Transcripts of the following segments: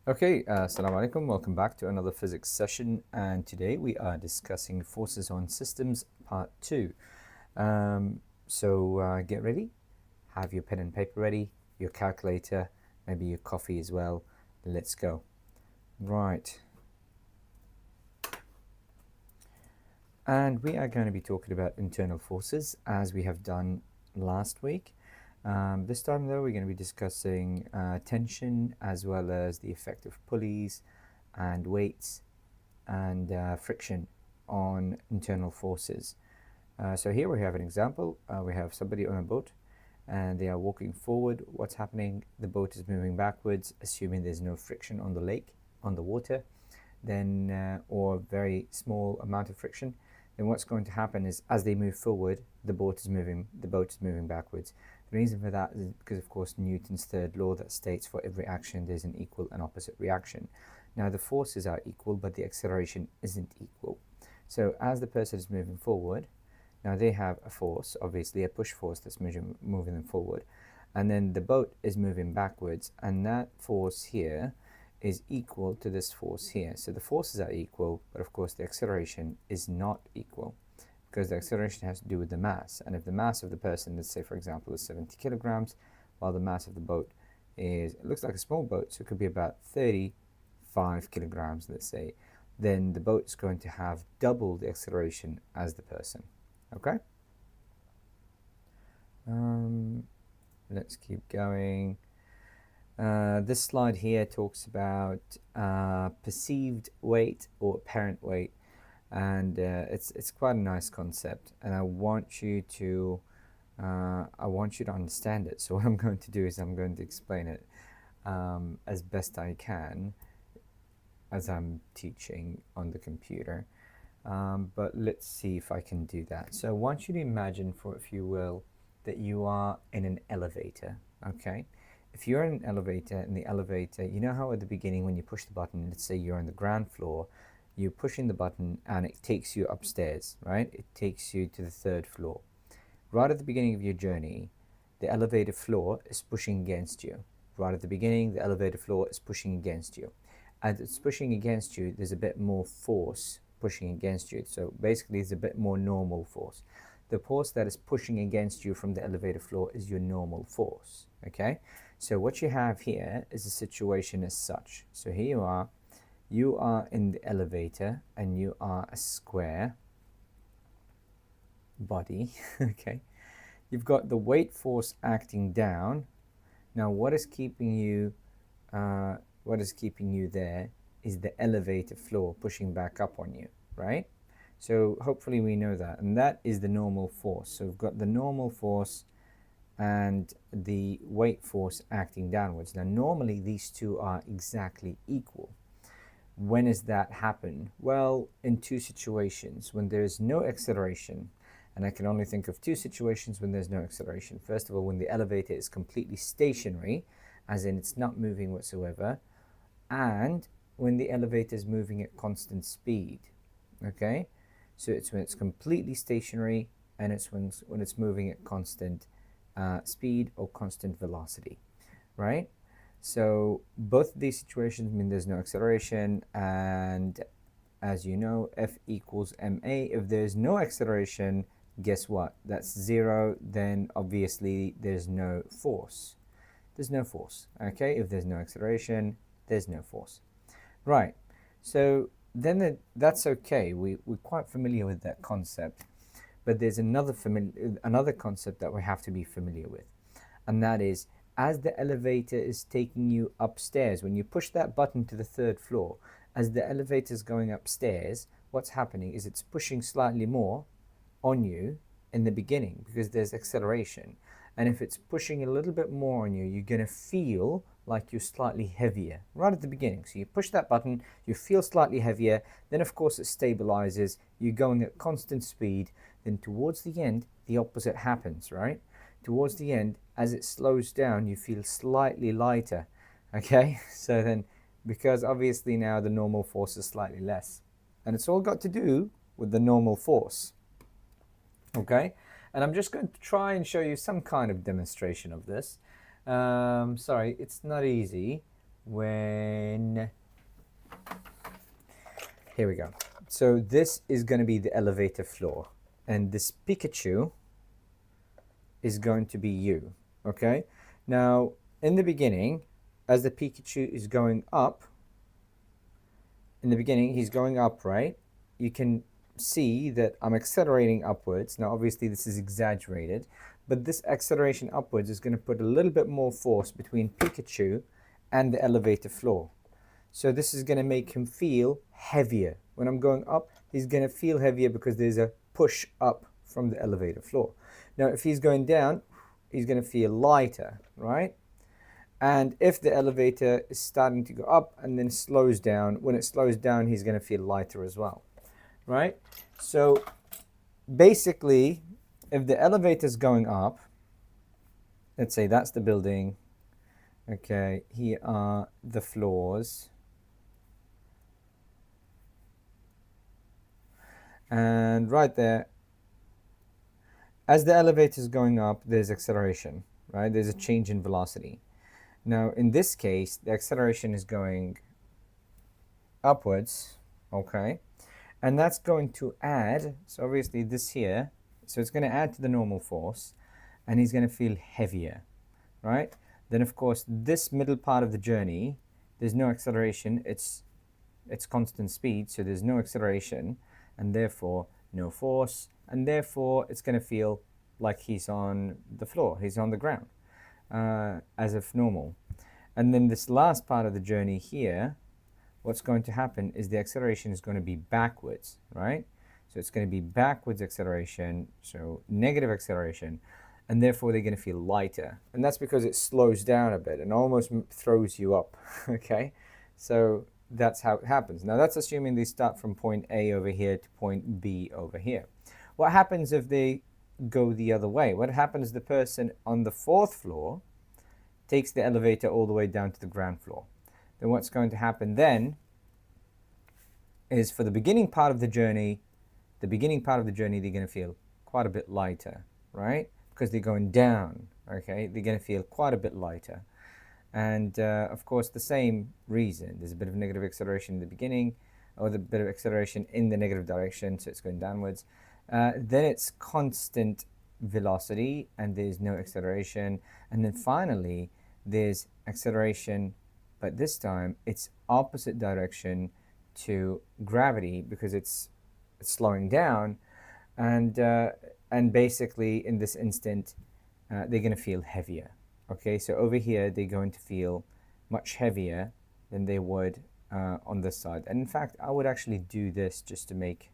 Okay, assalamu alaikum. Welcome back to another physics session, and today we are discussing forces on systems part 2. Get ready, have your pen and paper ready, your calculator, maybe your coffee as well. Let's go. Right. And we are going to be talking about internal forces as we have done last week. This time though, we're going to be discussing tension as well as the effect of pulleys and weights and friction on internal forces. So here we have an example. We have somebody on a boat and they are walking forward. What's happening? The boat is moving backwards, assuming there's no friction on the lake, on the water, then or very small amount of friction. Then what's going to happen is as they move forward, the boat is moving backwards. The reason for that is because, of course, Newton's third law that states for every action there's an equal and opposite reaction. Now the forces are equal, but the acceleration isn't equal. So as the person is moving forward, now they have a force, obviously a push force that's moving them forward, and then the boat is moving backwards, and that force here is equal to this force here. So the forces are equal, but of course the acceleration is not equal because the acceleration has to do with the mass. And if the mass of the person, let's say for example, is 70 kilograms, while the mass of the boat is, it looks like a small boat, so it could be about 35 kilograms, let's say, then the boat is going to have double the acceleration as the person. Okay? Let's keep going. This slide here talks about perceived weight or apparent weight, and it's quite a nice concept, and I want you to understand it. So what I'm going to do is I'm going to explain it as best I can as I'm teaching on the computer. But let's see if I can do that. So I want you to imagine, for if you will, that you are in an elevator. Okay. If you're in an elevator, you know how at the beginning when you push the button, let's say you're on the ground floor, you're pushing the button and it takes you upstairs, right? It takes you to the third floor. Right at the beginning of your journey, the elevator floor is pushing against you. Right at the beginning, the elevator floor is pushing against you. As it's pushing against you, there's a bit more force pushing against you. So basically, it's a bit more normal force. The force that is pushing against you from the elevator floor is your normal force, okay? So what you have here is a situation as such. So here you are in the elevator and you are a square body, okay? You've got the weight force acting down. Now what is keeping you there is the elevator floor pushing back up on you, right? So hopefully we know that, and that is the normal force. So we've got the normal force and the weight force acting downwards. Now normally these two are exactly equal. When does that happen? Well, in two situations: when there's no acceleration, and I can only think of two situations when there's no acceleration. First of all, when the elevator is completely stationary, as in it's not moving whatsoever, and when the elevator is moving at constant speed. Okay, so it's when it's completely stationary, and it's when it's moving at constant speed or constant velocity, right? So both of these situations mean there's no acceleration, and as you know, F equals ma. If there's no acceleration, guess what? That's zero. Then obviously there's no force. There's no force, okay? If there's no acceleration, there's no force. Right, so then that's okay. We're quite familiar with that concept. But there's another concept that we have to be familiar with, and that is, as the elevator is taking you upstairs, when you push that button to the third floor, as the elevator is going upstairs, what's happening is it's pushing slightly more on you in the beginning because there's acceleration. And if it's pushing a little bit more on you, you're going to feel like you're slightly heavier right at the beginning. So you push that button, you feel slightly heavier, then of course it stabilizes, you're going at constant speed. Then towards the end, the opposite happens, right? Towards the end, as it slows down, you feel slightly lighter, okay? So then, because obviously now the normal force is slightly less. And it's all got to do with the normal force, okay? And I'm just going to try and show you some kind of demonstration of this. Sorry, it's not easy, when, here we go. So this is going to be the elevator floor, and this Pikachu is going to be you, okay? Now, in the beginning, as the Pikachu is going up, in the beginning, he's going up, right? You can see that I'm accelerating upwards. Now, obviously, this is exaggerated, but this acceleration upwards is going to put a little bit more force between Pikachu and the elevator floor. So this is going to make him feel heavier. When I'm going up, he's going to feel heavier because there's a push up from the elevator floor. Now, if he's going down, he's going to feel lighter, right? And if the elevator is starting to go up and then slows down, when it slows down, he's going to feel lighter as well, right? So basically, if the elevator is going up, let's say that's the building, okay, here are the floors. And right there, as the elevator is going up, there's acceleration, right? There's a change in velocity. Now, in this case, the acceleration is going upwards, okay? And that's going to add, so obviously this here, so it's going to add to the normal force, and he's going to feel heavier, right? Then, of course, this middle part of the journey, there's no acceleration, it's constant speed, so there's no acceleration, and therefore no force, and therefore it's going to feel like he's on the floor, he's on the ground, as if normal. And then this last part of the journey here, what's going to happen is the acceleration is going to be backwards, right? So it's going to be backwards acceleration, so negative acceleration, and therefore they're going to feel lighter. And that's because it slows down a bit and almost throws you up, okay? So that's how it happens. Now that's assuming they start from point A over here to point B over here. What happens if they go the other way? What happens is the person on the 4th floor takes the elevator all the way down to the ground floor. Then what's going to happen then is for the beginning part of the journey, they're going to feel quite a bit lighter, right? Because they're going down, okay? They're going to feel quite a bit lighter. And of course, the same reason. There's a bit of negative acceleration in the beginning, or the bit of acceleration in the negative direction, so it's going downwards. Then it's constant velocity, and there's no acceleration. And then finally, there's acceleration, but this time it's opposite direction to gravity because it's slowing down. And basically, in this instant, they're going to feel heavier. Okay, so over here, they're going to feel much heavier than they would on this side. And in fact, I would actually do this just to make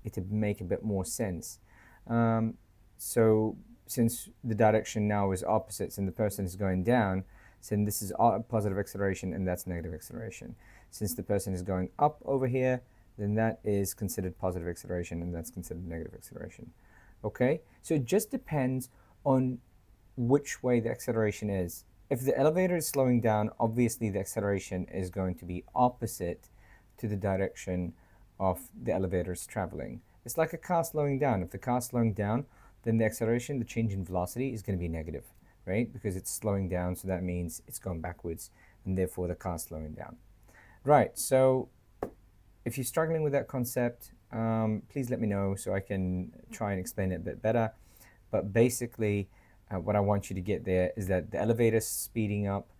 it a bit more sense. So since the direction now is opposites and the person is going down, so this is positive acceleration and that's negative acceleration. Since the person is going up over here, then that is considered positive acceleration and that's considered negative acceleration. Okay, so it just depends on which way the acceleration is. If the elevator is slowing down, obviously the acceleration is going to be opposite to the direction of the elevator is traveling. It's like a car slowing down. If the car is slowing down, then the acceleration, the change in velocity is going to be negative, right? Because it's slowing down, so that means it's going backwards, and therefore the car is slowing down. Right, so if you're struggling with that concept, please let me know so I can try and explain it a bit better. But basically, what I want you to get there is that the elevator is speeding up,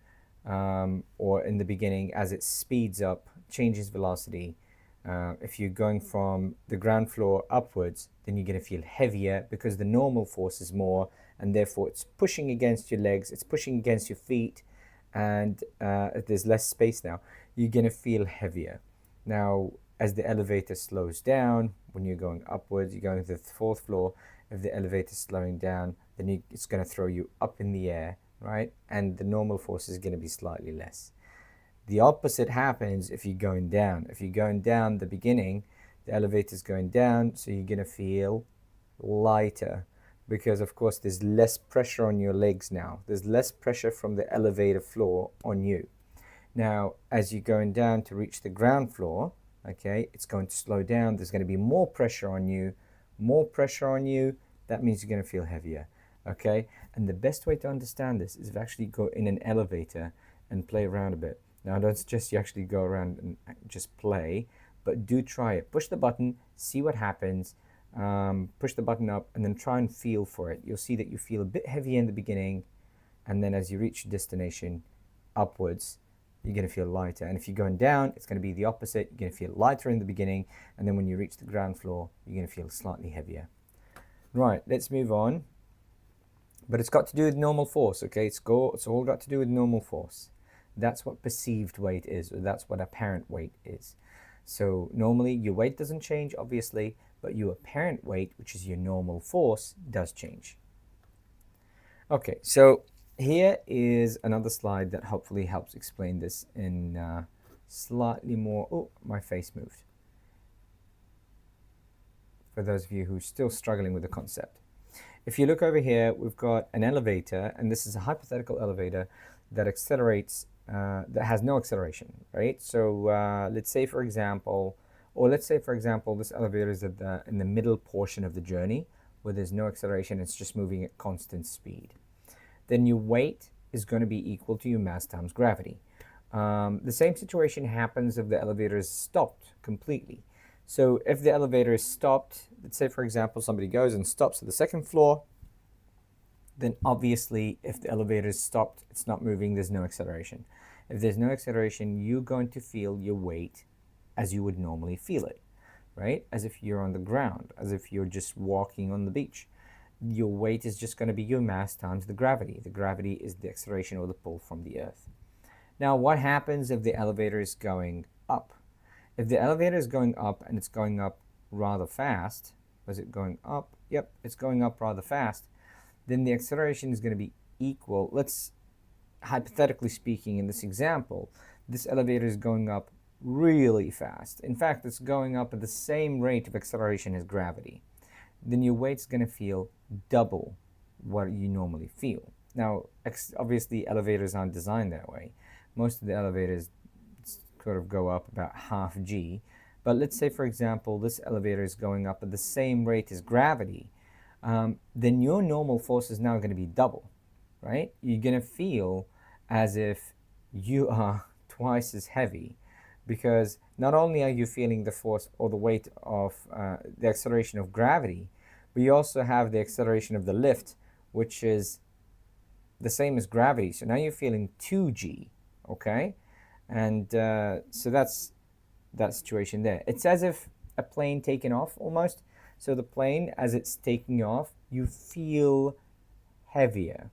or in the beginning, as it speeds up, changes velocity. If you're going from the ground floor upwards, then you're going to feel heavier because the normal force is more, and therefore it's pushing against your legs, it's pushing against your feet, and there's less space now. You're going to feel heavier. Now, as the elevator slows down, when you're going upwards, you're going to the 4th floor. If the elevator is slowing down, then it's going to throw you up in the air, right? And the normal force is going to be slightly less. The opposite happens if you're going down. If you're going down the beginning, the elevator is going down, so you're going to feel lighter because, of course, there's less pressure on your legs now. There's less pressure from the elevator floor on you. Now, as you're going down to reach the ground floor, okay, it's going to slow down. There's going to be more pressure on you. More pressure on you, that means you're going to feel heavier, okay? And the best way to understand this is to actually go in an elevator and play around a bit. Now don't suggest you actually go around and just play, but do try it. Push the button, see what happens. Push the button up and then try and feel for it. You'll see that you feel a bit heavy in the beginning, and then as you reach your destination upwards, you're going to feel lighter. And if you're going down, it's going to be the opposite. You're going to feel lighter in the beginning, and then when you reach the ground floor, you're going to feel slightly heavier. Right, let's move on. But it's got to do with normal force, okay? It's all got to do with normal force. That's what perceived weight is, or that's what apparent weight is. So normally your weight doesn't change, obviously, but your apparent weight, which is your normal force, does change. Okay, so here is another slide that hopefully helps explain this in slightly more... Oh, my face moved. For those of you who are still struggling with the concept. If you look over here, we've got an elevator, and this is a hypothetical elevator that accelerates, that has no acceleration, right? So let's say, for example, this elevator is in the middle portion of the journey where there's no acceleration, it's just moving at constant speed. Then your weight is going to be equal to your mass times gravity. The same situation happens if the elevator is stopped completely. So if the elevator is stopped, let's say for example somebody goes and stops at the second floor, then obviously if the elevator is stopped, it's not moving, there's no acceleration. If there's no acceleration, you're going to feel your weight as you would normally feel it, right? As if you're on the ground, as if you're just walking on the beach. Your weight is just going to be your mass times the gravity. The gravity is the acceleration or the pull from the earth. Now what happens if the elevator is going up? If the elevator is going up and it's going up rather fast, was it going up? Yep, it's going up rather fast. Then the acceleration is going to be equal. Let's, hypothetically speaking, in this example, this elevator is going up really fast. In fact, it's going up at the same rate of acceleration as gravity. Then your weight's going to feel double what you normally feel. Now, obviously, elevators aren't designed that way. Most of the elevators sort of go up about half g. But let's say, for example, this elevator is going up at the same rate as gravity. Then your normal force is now going to be double, right? You're going to feel as if you are twice as heavy, because not only are you feeling the force or the weight of the acceleration of gravity, but you also have the acceleration of the lift, which is the same as gravity. So now you're feeling 2g, okay? And so that's that situation there. It's as if a plane taking off almost. So the plane, as it's taking off, you feel heavier.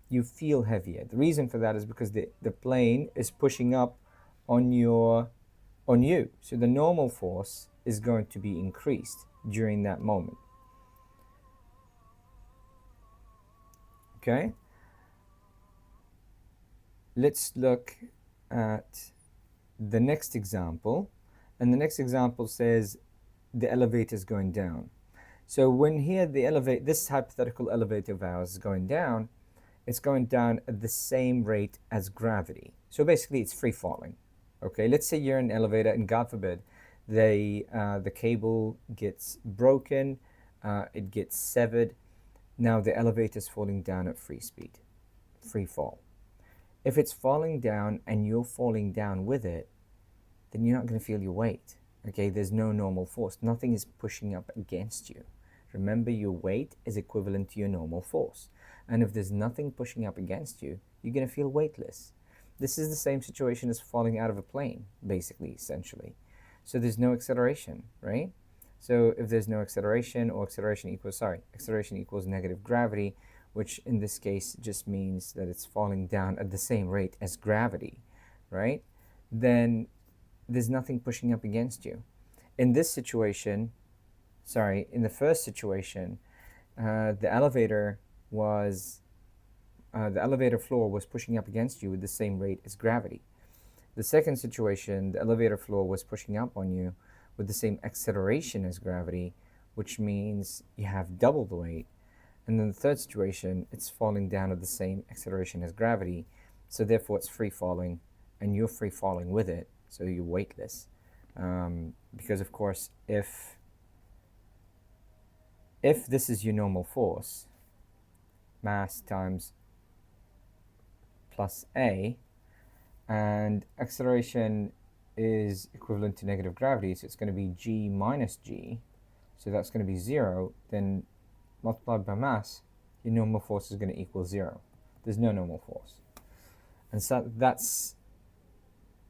You feel heavier. The reason for that is because the plane is pushing up on you. So the normal force is going to be increased during that moment. Okay? Let's look at the next example. And the next example says the elevator is going down. So when here this hypothetical elevator of ours is going down, it's going down at the same rate as gravity. So basically it's free falling. Okay, let's say you're in an elevator and God forbid the cable gets broken, it gets severed. Now the elevator is falling down at free speed, free fall. If it's falling down and you're falling down with it, then you're not going to feel your weight. Okay, there's no normal force. Nothing is pushing up against you. Remember, your weight is equivalent to your normal force. And if there's nothing pushing up against you, you're going to feel weightless. This is the same situation as falling out of a plane, basically, essentially. So there's no acceleration, right? So if there's no acceleration, or acceleration equals negative gravity, which in this case just means that it's falling down at the same rate as gravity, right? Then there's nothing pushing up against you. In this situation, in the first situation, the elevator floor was pushing up against you with the same rate as gravity. The second situation, the elevator floor was pushing up on you with the same acceleration as gravity, which means you have double the weight. And then the third situation, it's falling down at the same acceleration as gravity, so therefore it's free falling, and you're free falling with it, so you're weightless. Because of course, if this is your normal force, mass times plus A, and acceleration is equivalent to negative gravity, so it's going to be g minus g, so that's going to be 0, then multiplied by mass, your normal force is going to equal 0. There's no normal force. And so that's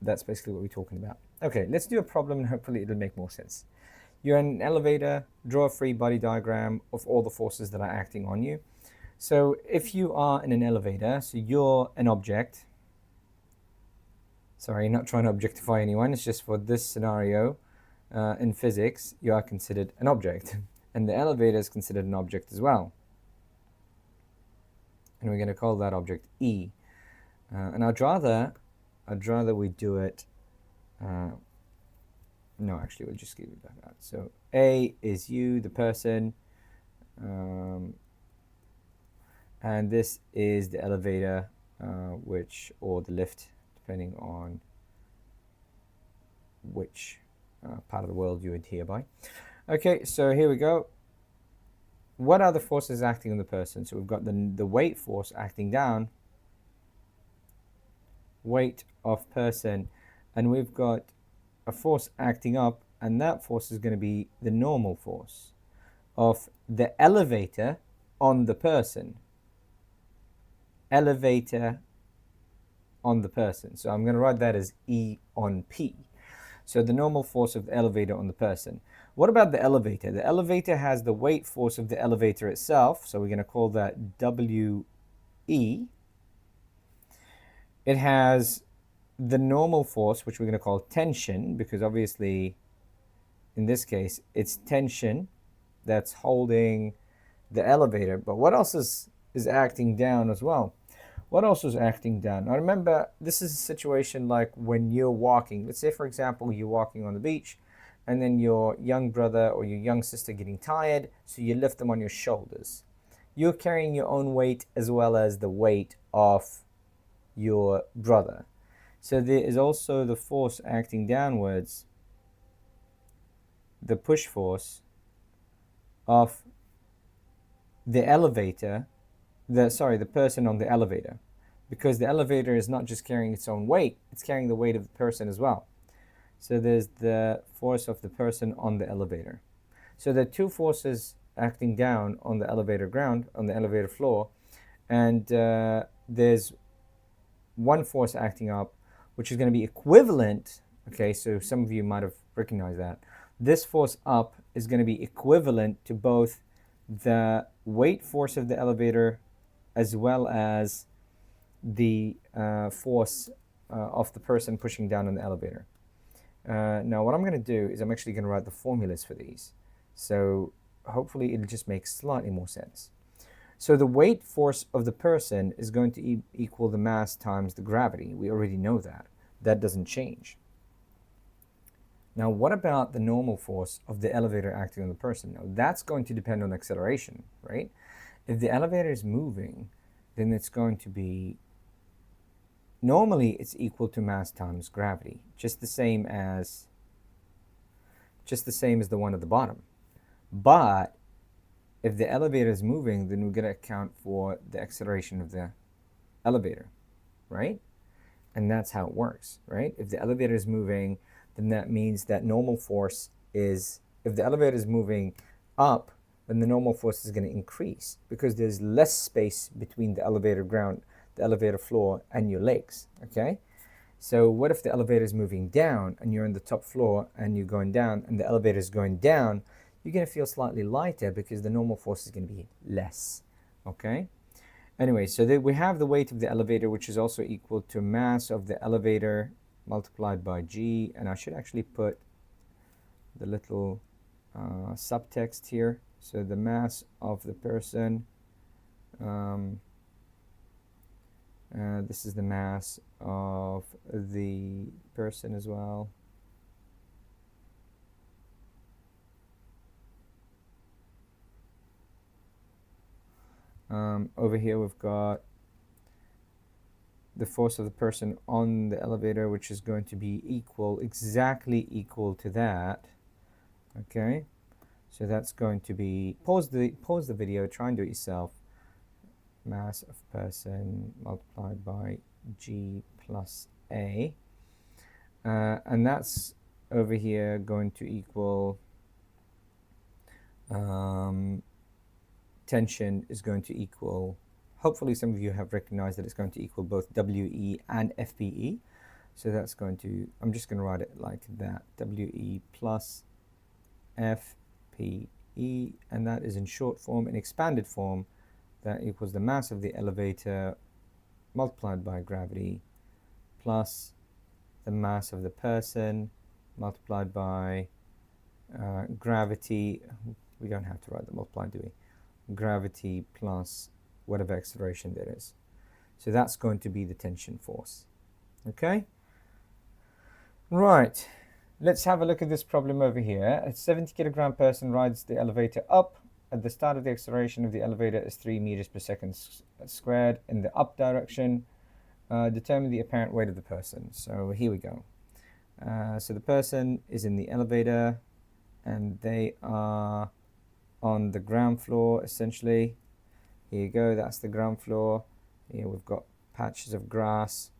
basically what we're talking about. Okay, let's do a problem and hopefully it'll make more sense. You're in an elevator, draw a free body diagram of all the forces that are acting on you. So if you are in an elevator, so you're an object. Sorry, not trying to objectify anyone, it's just for this scenario in physics, you are considered an object. And the elevator is considered an object as well. And we're going to call that object E. And I'd rather we do it, no, actually we'll just leave it like that. So A is you, the person, and this is the elevator, or the lift, depending on which part of the world you adhere by. Okay, so here we go. What are the forces acting on the person? So we've got the weight force acting down, weight of person, and we've got a force acting up, and that force is going to be the normal force of the elevator on the person. Elevator on the person. So I'm going to write that as E on P. So the normal force of the elevator on the person. What about the elevator? The elevator has the weight force of the elevator itself, so we're going to call that WE. It has the normal force, which we're going to call tension, because obviously in this case it's tension that's holding the elevator. But what else is acting down as well? What else is acting down? Now remember, this is a situation like when you're walking. Let's say, for example, you're walking on the beach, and then your young brother or your young sister getting tired, so you lift them on your shoulders. You're carrying your own weight as well as the weight of your brother. So there is also the force acting downwards, the push force of the elevator, the person on the elevator, because the elevator is not just carrying its own weight, it's carrying the weight of the person as well. So there's the force of the person on the elevator. So there are two forces acting down on the elevator ground, on the elevator floor, and there's one force acting up, which is going to be equivalent. Okay, so some of you might have recognized that. This force up is going to be equivalent to both the weight force of the elevator as well as the force of the person pushing down on the elevator. Now what I'm going to do is I'm actually going to write the formulas for these. So hopefully it'll just make slightly more sense. So the weight force of the person is going to equal the mass times the gravity. We already know that. That doesn't change. Now what about the normal force of the elevator acting on the person? Now that's going to depend on acceleration, right? If the elevator is moving, then it's going to be, normally it's equal to mass times gravity, just the same as the one at the bottom. But if the elevator is moving, then we're going to account for the acceleration of the elevator, right? And that's how it works, right? If the elevator is moving, then that means that normal force is, if the elevator is moving up, then the normal force is going to increase because there's less space between the elevator ground, the elevator floor, and your legs, okay? So what if the elevator is moving down and you're on the top floor and you're going down and the elevator is going down? You're going to feel slightly lighter because the normal force is going to be less, okay? Anyway, so we have the weight of the elevator, which is also equal to mass of the elevator multiplied by g, and I should actually put the little subtext here. So the mass of the person, this is the mass of the person as well. Over here we've got the force of the person on the elevator, which is going to be exactly equal to that. Okay, so that's going to be, pause the video, try and do it yourself. Mass of person multiplied by g plus A, and that's over here going to equal tension is going to equal, hopefully some of you have recognized that it's going to equal both WE and FPE. So that's going to, I'm just going to write it like that, WE plus FPE, and that is in short form. In expanded form, that equals the mass of the elevator multiplied by gravity plus the mass of the person multiplied by gravity. We don't have to write the multiply, do we? Gravity plus whatever acceleration there is. So that's going to be the tension force. Okay? Right. Let's have a look at this problem over here. A 70 kilogram person rides the elevator up. At the start of the acceleration of the elevator is 3 meters per second squared in the up direction. Determine the apparent weight of the person. So here we go. So the person is in the elevator and they are on the ground floor essentially. Here you go, that's the ground floor. Here we've got patches of grass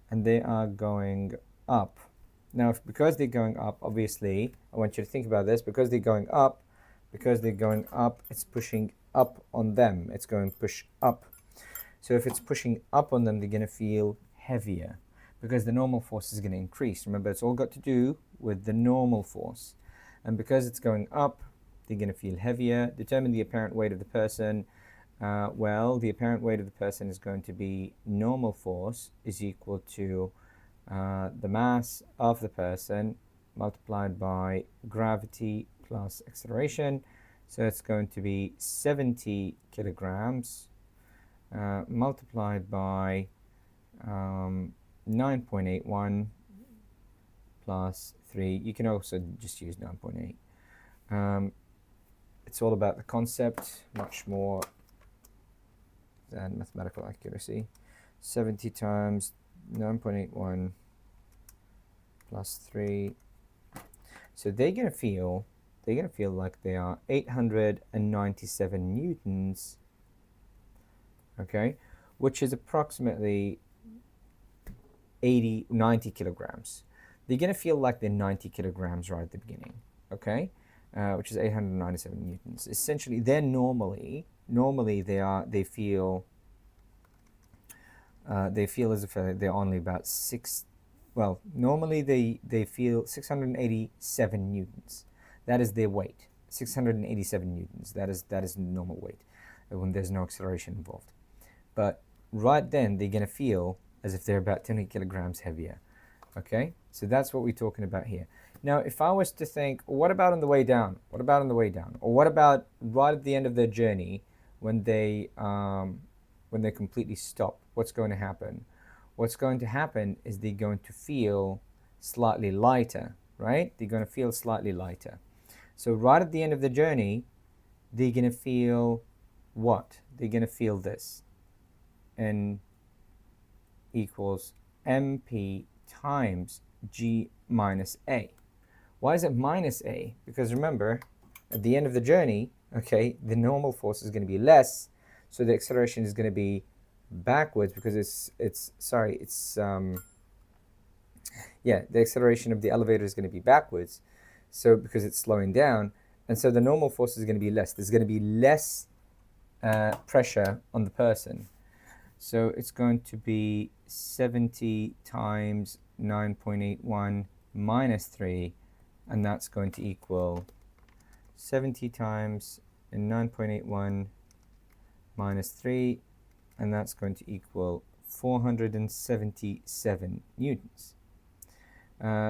and they are going up. Now because they're going up, obviously I want you to think about this, because they're going up, it's pushing up on them. It's going to push up. So if it's pushing up on them, they're going to feel heavier because the normal force is going to increase. Remember, it's all got to do with the normal force. And because it's going up, they're going to feel heavier. Determine the apparent weight of the person. Well, the apparent weight of the person is going to be normal force is equal to the mass of the person multiplied by gravity plus acceleration. So it's going to be 70 kilograms multiplied by 9.81 plus 3. You can also just use 9.8. It's all about the concept, much more than mathematical accuracy. 70 times 9.81 plus 3. So they're going to feel like they are 897 newtons, okay, which is approximately 90 kilograms. They're going to feel like they're 90 kilograms right at the beginning, okay, which is 897 newtons. Essentially, they're normally they feel as if they're only about normally they feel 687 newtons. That is their weight, 687 newtons. That is normal weight when there's no acceleration involved. But right then they're going to feel as if they're about 20 kilograms heavier. Okay, so that's what we're talking about here. Now, if I was to think, what about on the way down? What about on the way down? Or what about right at the end of their journey when they completely stop? What's going to happen? What's going to happen is they're going to feel slightly lighter, right? They're going to feel slightly lighter. So right at the end of the journey, they're going to feel what? They're going to feel this. N equals mp times g minus a. Why is it minus a? Because remember, at the end of the journey, okay, the normal force is going to be less, so the acceleration is going to be backwards because the acceleration of the elevator is going to be backwards, so because it's slowing down, and so the normal force is going to be less. There's going to be less pressure on the person. So it's going to be 70 times 9.81 minus 3, and that's going to equal 70 times 9.81 minus 3, and that's going to equal 477 newtons.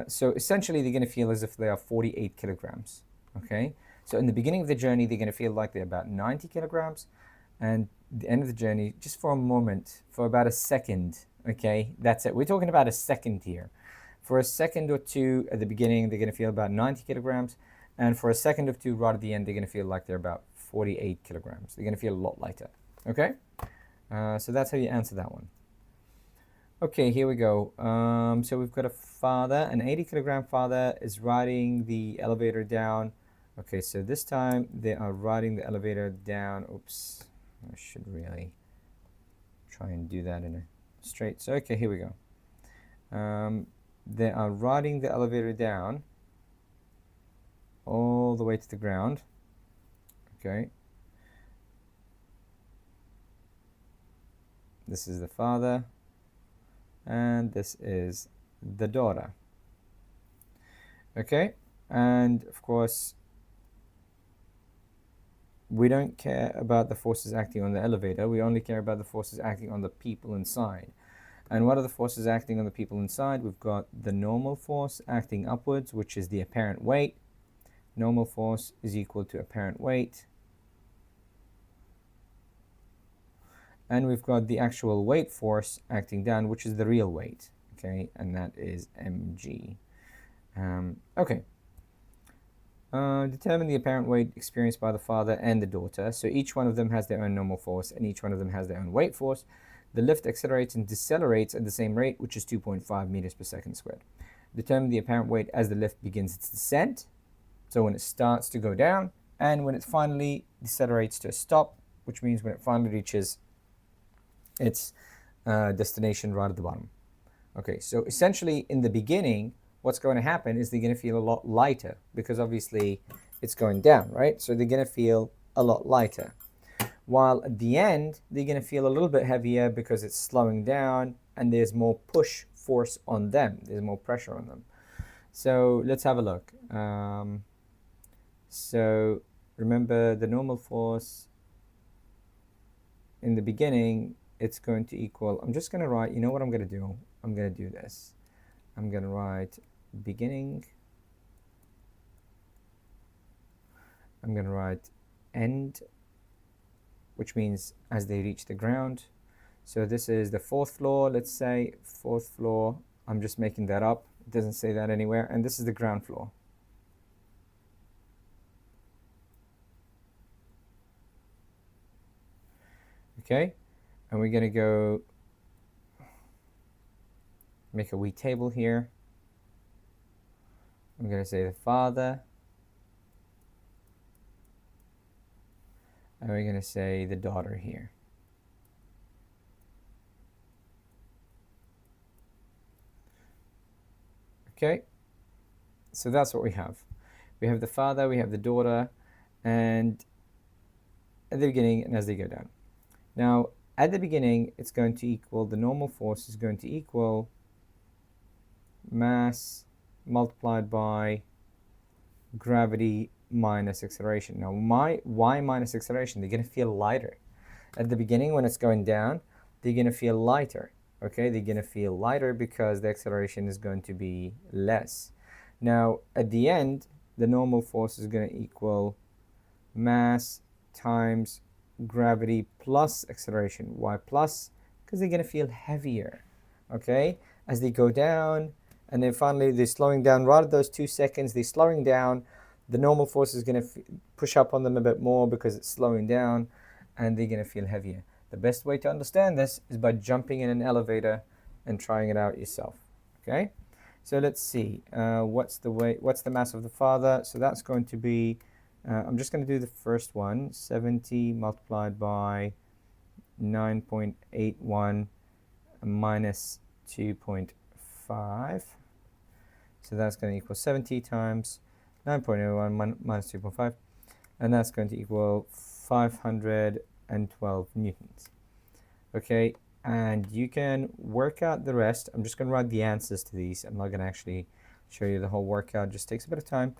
So essentially they're going to feel as if they are 48 kilograms. Okay, so in the beginning of the journey they're going to feel like they're about 90 kilograms, and the end of the journey, just for a moment, for about a second, okay, that's it. We're talking about a second here. For a second or two at the beginning, they're going to feel about 90 kilograms, and for a second or two right at the end, they're going to feel like they're about 48 kilograms. They're going to feel a lot lighter, okay? So that's how you answer that one. Okay, here we go. So we've got a father, an 80 kilogram father is riding the elevator down. Okay, so this time they are riding the elevator down. Oops. I should really try and do that in a straight. So, okay, here we go. They are riding the elevator down all the way to the ground. Okay. This is the father, and this is the daughter. Okay, and of course, we don't care about the forces acting on the elevator. We only care about the forces acting on the people inside. And what are the forces acting on the people inside? We've got the normal force acting upwards, which is the apparent weight. Normal force is equal to apparent weight. And we've got the actual weight force acting down, which is the real weight. Okay, and that is mg. Okay. Determine the apparent weight experienced by the father and the daughter. So each one of them has their own normal force, and each one of them has their own weight force. The lift accelerates and decelerates at the same rate, which is 2.5 meters per second squared. Determine the apparent weight as the lift begins its descent. So when it starts to go down, and when it finally decelerates to a stop, which means when it finally reaches its destination right at the bottom. Okay, so essentially in the beginning, what's going to happen is they're going to feel a lot lighter because obviously it's going down, right? So they're going to feel a lot lighter. While at the end, they're going to feel a little bit heavier because it's slowing down and there's more push force on them. There's more pressure on them. So let's have a look. So remember the normal force in the beginning, it's going to equal, I'm just going to write, you know what I'm going to do? I'm going to do this. I'm going to write beginning. I'm going to write end, which means as they reach the ground. So this is the 4th floor, let's say 4th floor. I'm just making that up. It doesn't say that anywhere. And this is the ground floor. Okay, and we're going to go make a wee table here. I'm going to say the father. And we're going to say the daughter here. Okay, so that's what we have. We have the father, we have the daughter, and at the beginning and as they go down. Now, at the beginning, it's going to equal, the normal force is going to equal mass multiplied by gravity minus acceleration. Now, why minus acceleration? They're going to feel lighter. At the beginning, when it's going down, they're going to feel lighter. Okay, they're going to feel lighter because the acceleration is going to be less. Now, at the end, the normal force is going to equal mass times gravity plus acceleration. Why plus? Because they're going to feel heavier. Okay, as they go down, and then finally they're slowing down. Right at those 2 seconds, they're slowing down. The normal force is going to push up on them a bit more because it's slowing down, and they're going to feel heavier. The best way to understand this is by jumping in an elevator and trying it out yourself. Okay, so let's see. What's the mass of the father? So that's going to be, I'm just going to do the first one, 70 multiplied by 9.81 minus 2.5. So that's going to equal 70 times 9.01 minus 2.5, and that's going to equal 512 newtons. Okay, and you can work out the rest. I'm just going to write the answers to these. I'm not going to actually show you the whole workout. It just takes a bit of time.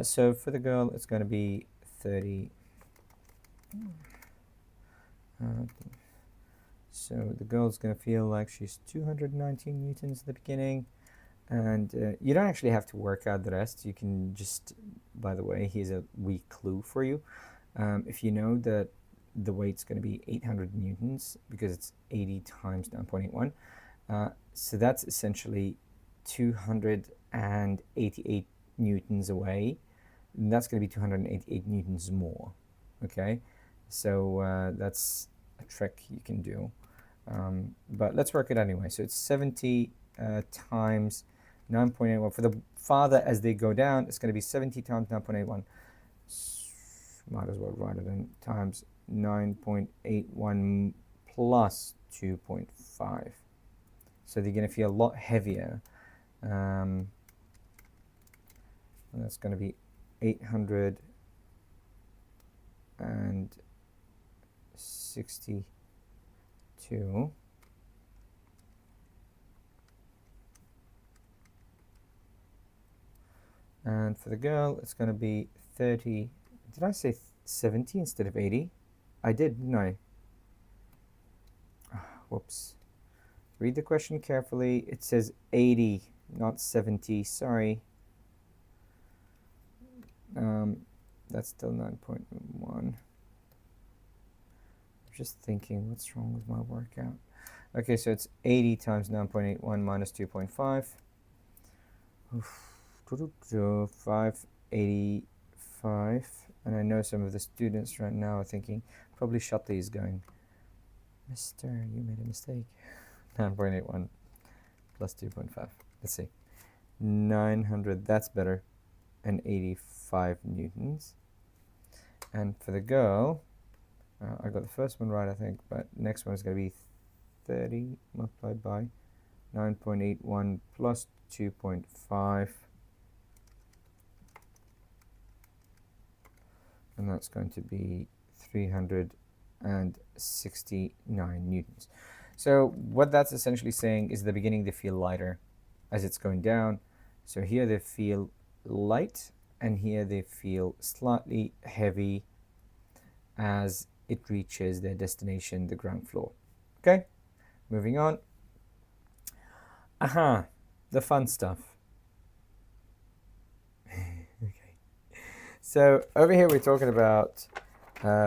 So for the girl, it's going to be 30. So the girl's going to feel like she's 219 newtons at the beginning. And you don't actually have to work out the rest. You can just, by the way, here's a wee clue for you. If you know that the weight's going to be 800 newtons because it's 80 times 9.81, so that's essentially 288 newtons away. And that's going to be 288 newtons more. Okay, so that's a trick you can do. But let's work it anyway. So it's 70 times 9.81. For the father, as they go down, it's going to be 70 times 9.81. Might as well write it in times 9.81 plus 2.5. So they're going to feel a lot heavier. That's going to be 862. And for the girl, it's going to be 30. Did I say 70 instead of 80? I did, didn't I? Whoops. Read the question carefully. It says 80, not 70. Sorry. That's still 9.1. I'm just thinking, what's wrong with my workout? Okay, so it's 80 times 9.81 minus 2.5. 585. And I know some of the students right now are thinking, probably Shotley is going, Mister, you made a mistake. 9.81 plus 2.5. Let's see. 900, that's better. And 85 newtons. And for the girl, I got the first one right, I think, but next one is going to be 30 multiplied by 9.81 plus 2.5. And that's going to be 369 newtons. So what that's essentially saying is the beginning they feel lighter as it's going down. So here they feel light, and here they feel slightly heavy as it reaches their destination, the ground floor. Okay, moving on. The fun stuff. Okay. So over here we're talking about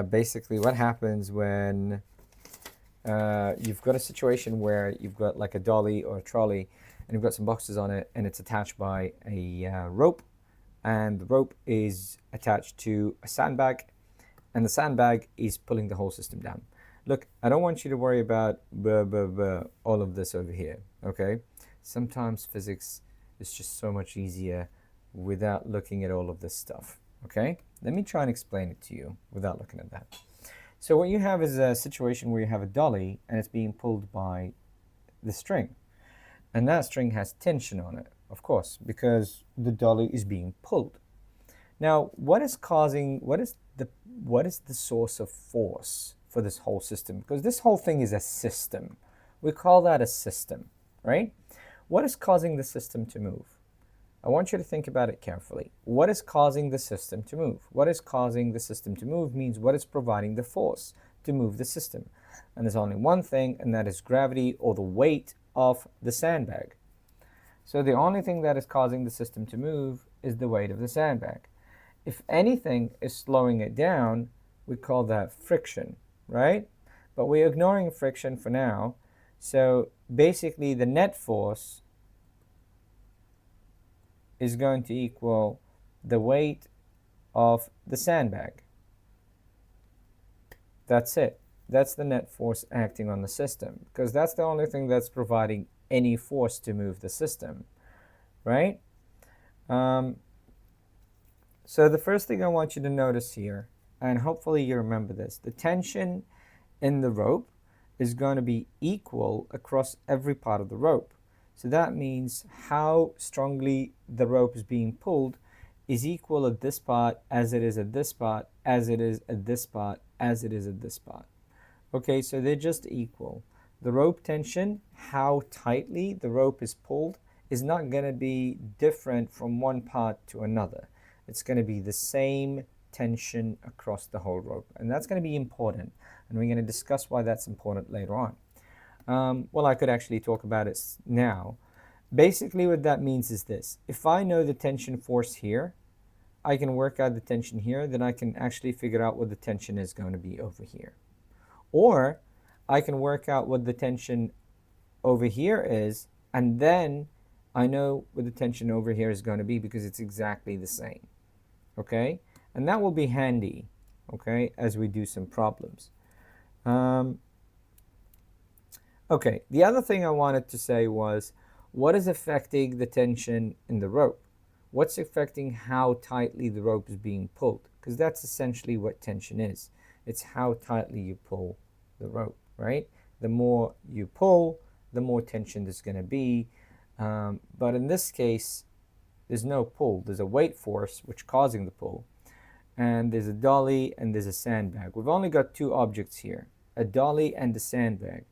basically what happens when you've got a situation where you've got like a dolly or a trolley, and you've got some boxes on it, and it's attached by a rope, and the rope is attached to a sandbag, and the sandbag is pulling the whole system down. Look, I don't want you to worry about all of this over here, okay? Sometimes physics is just so much easier without looking at all of this stuff, okay? Let me try and explain it to you without looking at that. So what you have is a situation where you have a dolly, and it's being pulled by the string. And that string has tension on it, of course, because the dolly is being pulled. Now, what is the source of force for this whole system? Because this whole thing is a system. We call that a system, right? What is causing the system to move? I want you to think about it carefully. What is causing the system to move? What is causing the system to move means what is providing the force to move the system. And there's only one thing, and that is gravity, or the weight of the sandbag. So the only thing that is causing the system to move is the weight of the sandbag. If anything is slowing it down, we call that friction, right? But we're ignoring friction for now. So basically the net force is going to equal the weight of the sandbag. That's it. That's the net force acting on the system, because that's the only thing that's providing any force to move the system, right? So the first thing I want you to notice here, and hopefully you remember this, the tension in the rope is going to be equal across every part of the rope. So that means how strongly the rope is being pulled is equal at this part as it is at this part, as it is at this part, as it is at this part. Okay, so they're just equal. The rope tension, how tightly the rope is pulled, is not going to be different from one part to another. It's going to be the same tension across the whole rope. And that's going to be important. And we're going to discuss why that's important later on. Well, I could actually talk about it now. Basically, what that means is this. If I know the tension force here, I can work out the tension here, then I can actually figure out what the tension is going to be over here. Or I can work out what the tension over here is, and then I know what the tension over here is going to be because it's exactly the same. Okay? And that will be handy, okay, as we do some problems. Okay, the other thing I wanted to say was, what is affecting the tension in the rope? What's affecting how tightly the rope is being pulled? Because that's essentially what tension is. It's how tightly you pull the rope, right? The more you pull, the more tension there's going to be. But in this case, there's no pull. There's a weight force which is causing the pull. And there's a dolly and there's a sandbag. We've only got two objects here, a dolly and a sandbag.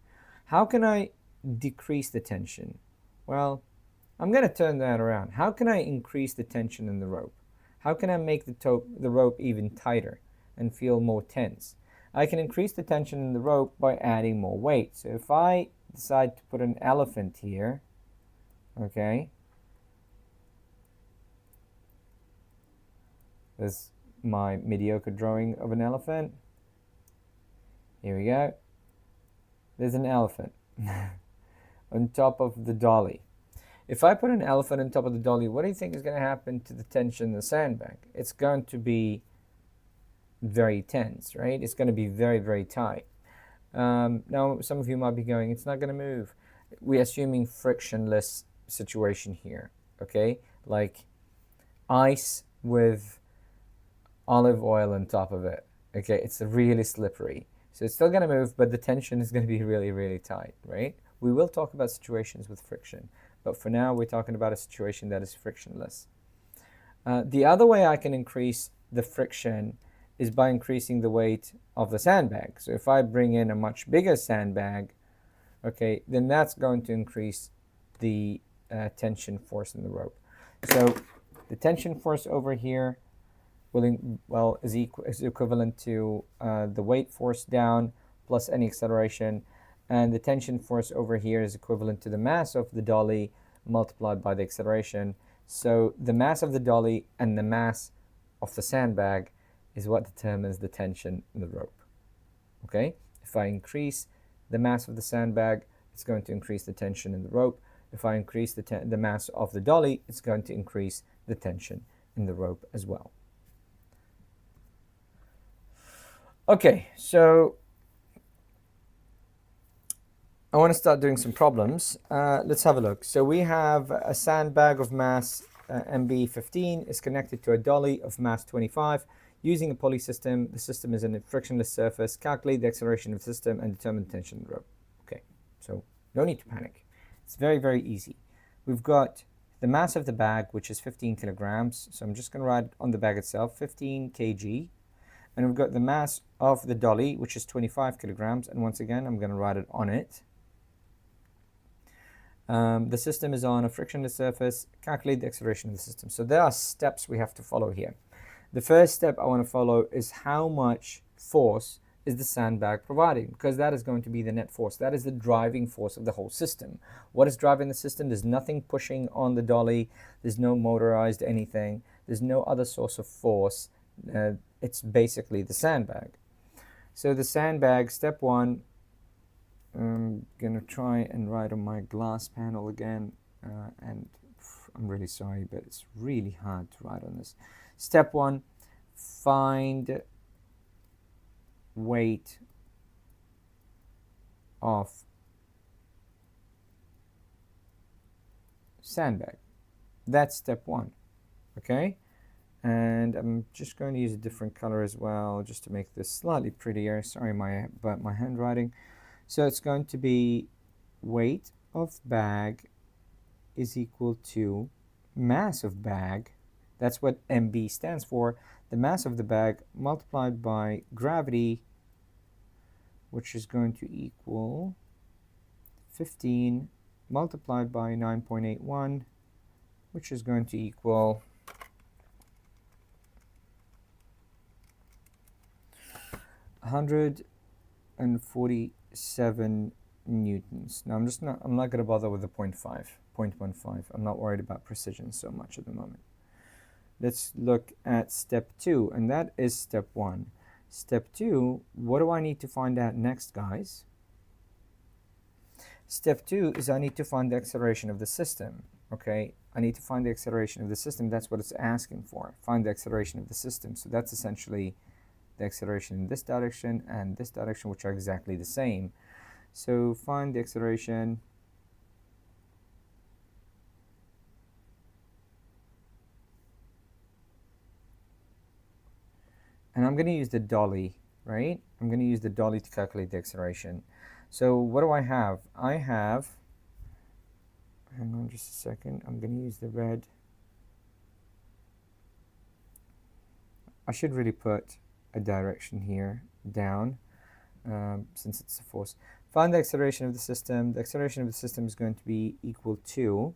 How can I decrease the tension? Well, I'm going to turn that around. How can I increase the tension in the rope? How can I make the rope even tighter and feel more tense? I can increase the tension in the rope by adding more weight. So if I decide to put an elephant here, okay, there's my mediocre drawing of an elephant. Here we go. There's an elephant on top of the dolly. If I put an elephant on top of the dolly, what do you think is going to happen to the tension in the sandbag? It's going to be very tense, right? It's going to be very, very tight. Now, some of you might be going, it's not going to move. We're assuming frictionless situation here, okay? Like ice with olive oil on top of it, okay? It's really slippery. So it's still going to move, but the tension is going to be really, really tight, right? We will talk about situations with friction, but for now, we're talking about a situation that is frictionless. The other way I can increase the friction is by increasing the weight of the sandbag. So if I bring in a much bigger sandbag, okay, then that's going to increase the tension force in the rope. So the tension force over here is equivalent to the weight force down plus any acceleration, and the tension force over here is equivalent to the mass of the dolly multiplied by the acceleration. So the mass of the dolly and the mass of the sandbag is what determines the tension in the rope. Okay? If I increase the mass of the sandbag, it's going to increase the tension in the rope. If I increase the mass of the dolly, it's going to increase the tension in the rope as well. Okay, so I want to start doing some problems. Let's have a look. So we have a sandbag of mass MB15 is connected to a dolly of mass 25 using a pulley system. The system is in a frictionless surface. Calculate the acceleration of the system and determine the tension of the rope. Okay, so no need to panic. It's very, very easy. We've got the mass of the bag, which is 15 kilograms. So I'm just going to write on the bag itself, 15 kg. And we've got the mass of the dolly, which is 25 kilograms. And once again, I'm going to write it on it. The system is on a frictionless surface. Calculate the acceleration of the system. So there are steps we have to follow here. The first step I want to follow is how much force is the sandbag providing, because that is going to be the net force. That is the driving force of the whole system. What is driving the system? There's nothing pushing on the dolly. There's no motorized anything. There's no other source of force. It's basically the sandbag. So the sandbag, step one, I'm going to try and write on my glass panel again, and I'm really sorry, but it's really hard to write on this. Step one, find weight of sandbag. That's step one, okay? And I'm just going to use a different color as well, just to make this slightly prettier. Sorry about my handwriting. So it's going to be weight of bag is equal to mass of bag. That's what MB stands for. The mass of the bag multiplied by gravity, which is going to equal 15 multiplied by 9.81, which is going to equal 147 newtons. Now I'm not going to bother with the 0.15. I'm not worried about precision so much at the moment. Let's look at step 2, and that is step 1. Step 2, what do I need to find out next, guys? Step 2 is I need to find the acceleration of the system, okay? I need to find the acceleration of the system. That's what it's asking for. Find the acceleration of the system. So that's essentially the acceleration in this direction and this direction, which are exactly the same. So find the acceleration. And I'm going to use the dolly, right? I'm going to use the dolly to calculate the acceleration. So what do I have? I have hang on just a second, I'm going to use the red. I should really put a direction here down, since it's a force. Find the acceleration of the system. The acceleration of the system is going to be equal to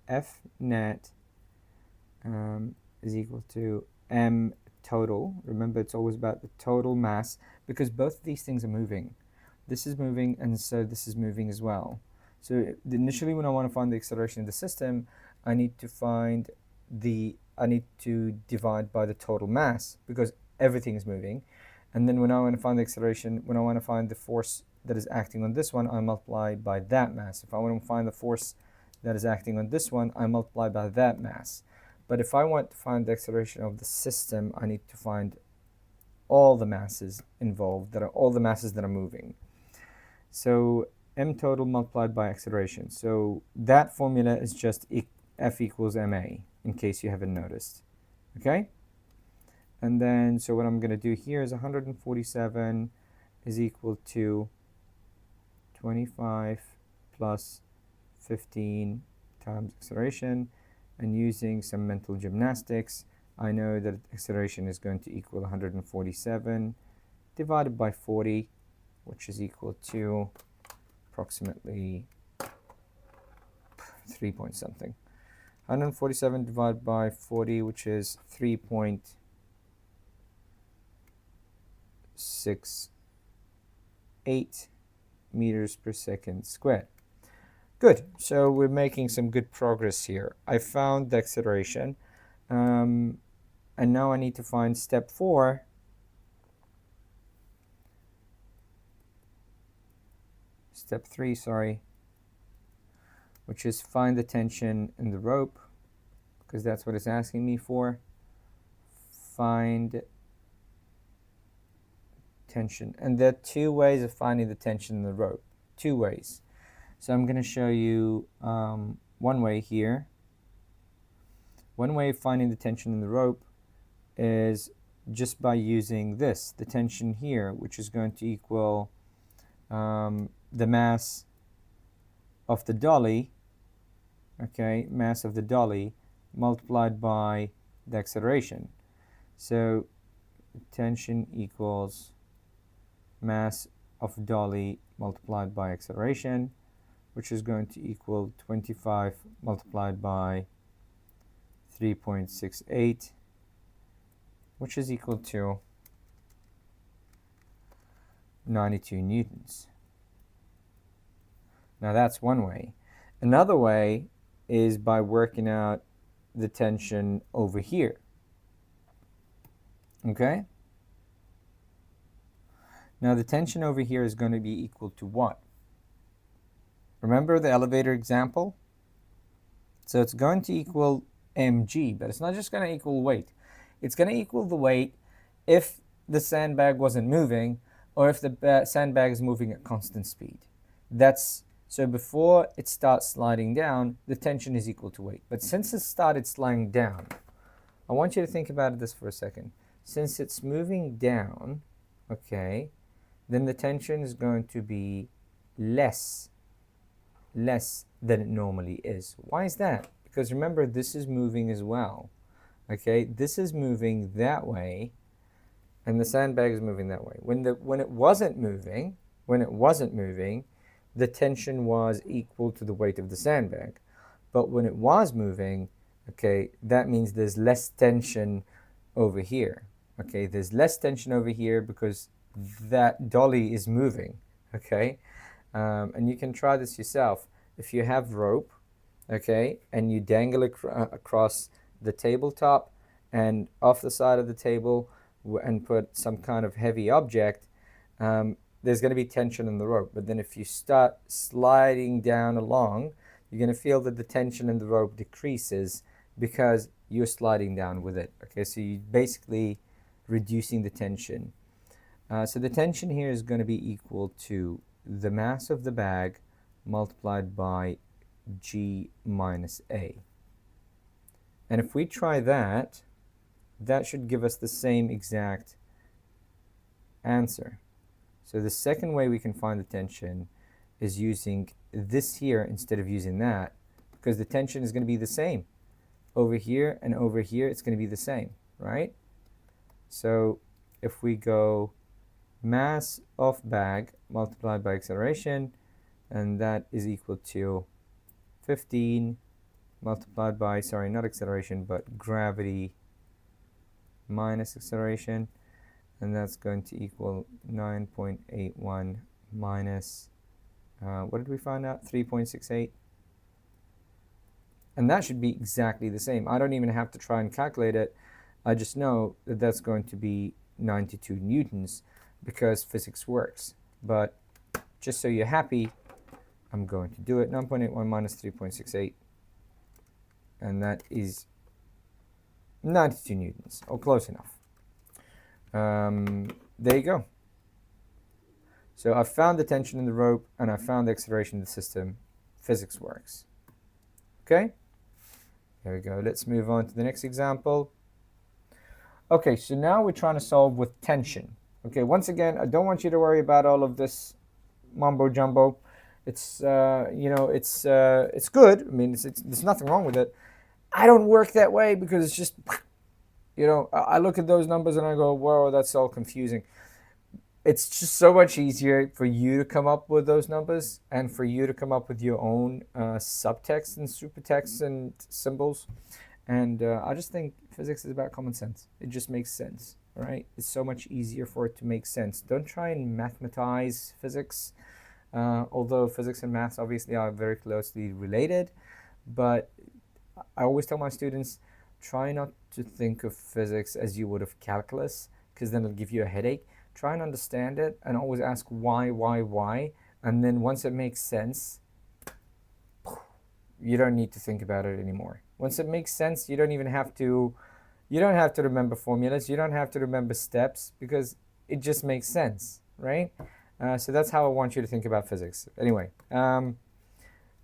F net is equal to m total. Remember, it's always about the total mass, because both of these things are moving. This is moving, and so this is moving as well. So initially, when I want to find the acceleration of the system, I need to divide by the total mass, because everything is moving. And then when I want to find the acceleration, when I want to find the force that is acting on this one, I multiply by that mass. If I want to find the force that is acting on this one, I multiply by that mass. But if I want to find the acceleration of the system, I need to find all the masses involved, all the masses that are moving. So m total multiplied by acceleration. So that formula is just F equals ma, in case you haven't noticed. Okay? And then, so what I'm going to do here is 147 is equal to 25 plus 15 times acceleration. And using some mental gymnastics, I know that acceleration is going to equal 147 divided by 40, which is equal to approximately 3 point something. 147 divided by 40, which is 3.68 meters per second squared. Good, so we're making some good progress here. I found the acceleration, and now I need to find step 4. Step 3, sorry, which is find the tension in the rope, because that's what it's asking me for. Find tension, and there are 2 ways of finding the tension in the rope. 2 ways. So I'm going to show you one way here. One way of finding the tension in the rope is just by using this, the tension here, which is going to equal the mass of the dolly, okay, mass of the dolly multiplied by the acceleration. So tension equals mass of dolly multiplied by acceleration, which is going to equal 25 multiplied by 3.68, which is equal to 92 newtons. Now that's one way. Another way is by working out the tension over here. Okay? Now the tension over here is going to be equal to what? Remember the elevator example? So it's going to equal mg, but it's not just going to equal weight. It's going to equal the weight if the sandbag wasn't moving, or if the sandbag is moving at constant speed. So before it starts sliding down, the tension is equal to weight. But since it started sliding down, I want you to think about this for a second. Since it's moving down, okay, then the tension is going to be less than it normally is. Why is that? Because remember, this is moving as well. Okay, this is moving that way, and the sandbag is moving that way. When it wasn't moving, the tension was equal to the weight of the sandbag. But when it was moving, okay, that means there's less tension over here. Okay, there's less tension over here because that dolly is moving. Okay, and you can try this yourself. If you have rope, okay, and you dangle it across the tabletop and off the side of the table and put some kind of heavy object, there's going to be tension in the rope. But then if you start sliding down along, you're going to feel that the tension in the rope decreases because you're sliding down with it. Okay, so you're basically reducing the tension. So the tension here is going to be equal to the mass of the bag multiplied by G minus A. And if we try that, that should give us the same exact answer. So the second way we can find the tension is using this here instead of using that, because the tension is going to be the same. Over here and over here, it's going to be the same, right? So if we go mass of bag multiplied by acceleration, and that is equal to 15 multiplied by, sorry, not acceleration, but gravity minus acceleration, and that's going to equal 9.81 minus, what did we find out? 3.68. And that should be exactly the same. I don't even have to try and calculate it. I just know that that's going to be 92 newtons because physics works. But just so you're happy, I'm going to do it. 9.81 minus 3.68. And that is 92 newtons, or close enough. There you go. So I found the tension in the rope and I found the acceleration in the system. Physics works. Okay? There we go. Let's move on to the next example. Okay, so now we're trying to solve with tension. Okay, once again, I don't want you to worry about all of this mumbo jumbo. It's it's good. I mean, there's nothing wrong with it. I don't work that way because it's just, I look at those numbers and I go, whoa, that's all confusing. It's just so much easier for you to come up with those numbers and for you to come up with your own subtext and supertext and symbols. And I just think physics is about common sense. It just makes sense, right? It's so much easier for it to make sense. Don't try and mathematize physics, although physics and maths obviously are very closely related. But I always tell my students, try not to think of physics as you would of calculus, because then it'll give you a headache. Try and understand it and always ask why, and then once it makes sense, you don't need to think about it anymore. Once it makes sense, you don't have to remember formulas, you don't have to remember steps, because it just makes sense, right? So that's how I want you to think about physics. Anyway,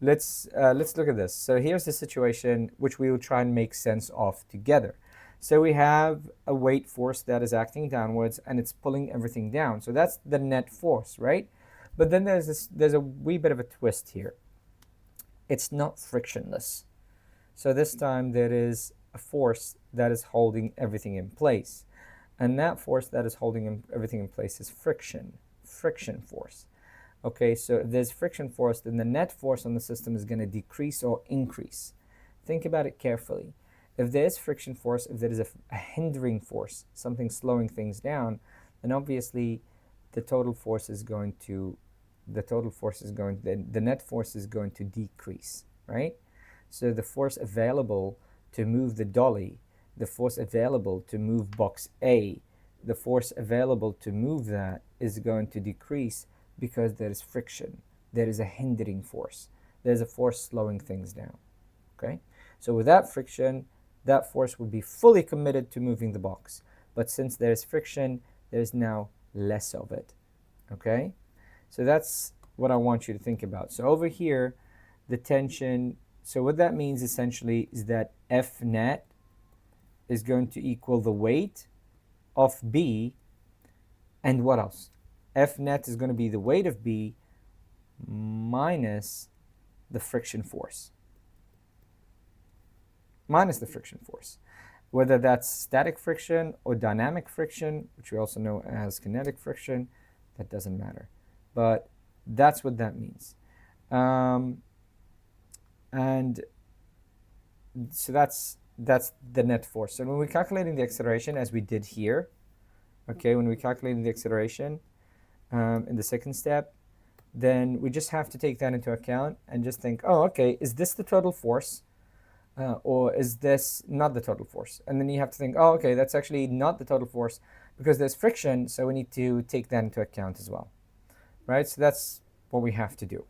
let's look at this. So here's the situation which we will try and make sense of together. So we have a weight force that is acting downwards and it's pulling everything down. So that's the net force, right? But then there's a wee bit of a twist here. It's not frictionless. So this time there is a force that is holding everything in place. And that force that is holding everything in place is friction force. Okay, so if there's friction force, then the net force on the system is going to decrease or increase. Think about it carefully. If there's friction force, if there is a hindering force, something slowing things down, then obviously the net force is going to decrease, right? So the force available to move the dolly, the force available to move box A, the force available to move that is going to decrease because there is friction. There is a hindering force. There's a force slowing things down, okay? So without friction, that force will be fully committed to moving the box. But since there's friction, there's now less of it, okay? So that's what I want you to think about. So over here, the tension, so what that means essentially is that F net is going to equal the weight of B, and what else? F net is going to be the weight of B minus the friction force. Minus the friction force. Whether that's static friction or dynamic friction, which we also know as kinetic friction, that doesn't matter. But that's what that means. And so that's the net force. So when we're calculating the acceleration, as we did here, okay, when we're calculating the acceleration in the second step, then we just have to take that into account and just think, oh, okay, is this the total force? Or is this not the total force? And then you have to think, oh, okay, that's actually not the total force because there's friction, so we need to take that into account as well, right? So that's what we have to do.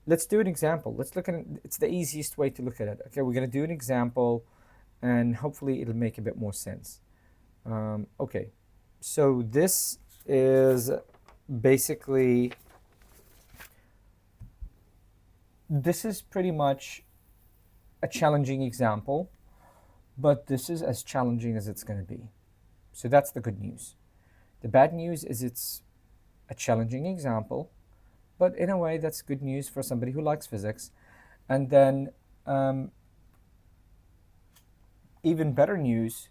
Let's do an example. Let's look at it. It's the easiest way to look at it. Okay, we're going to do an example, and hopefully it'll make a bit more sense. Okay, so this is basically, this is pretty much a challenging example, but this is as challenging as it's going to be. So that's the good news. The bad news is it's a challenging example, but in a way that's good news for somebody who likes physics. And then even better news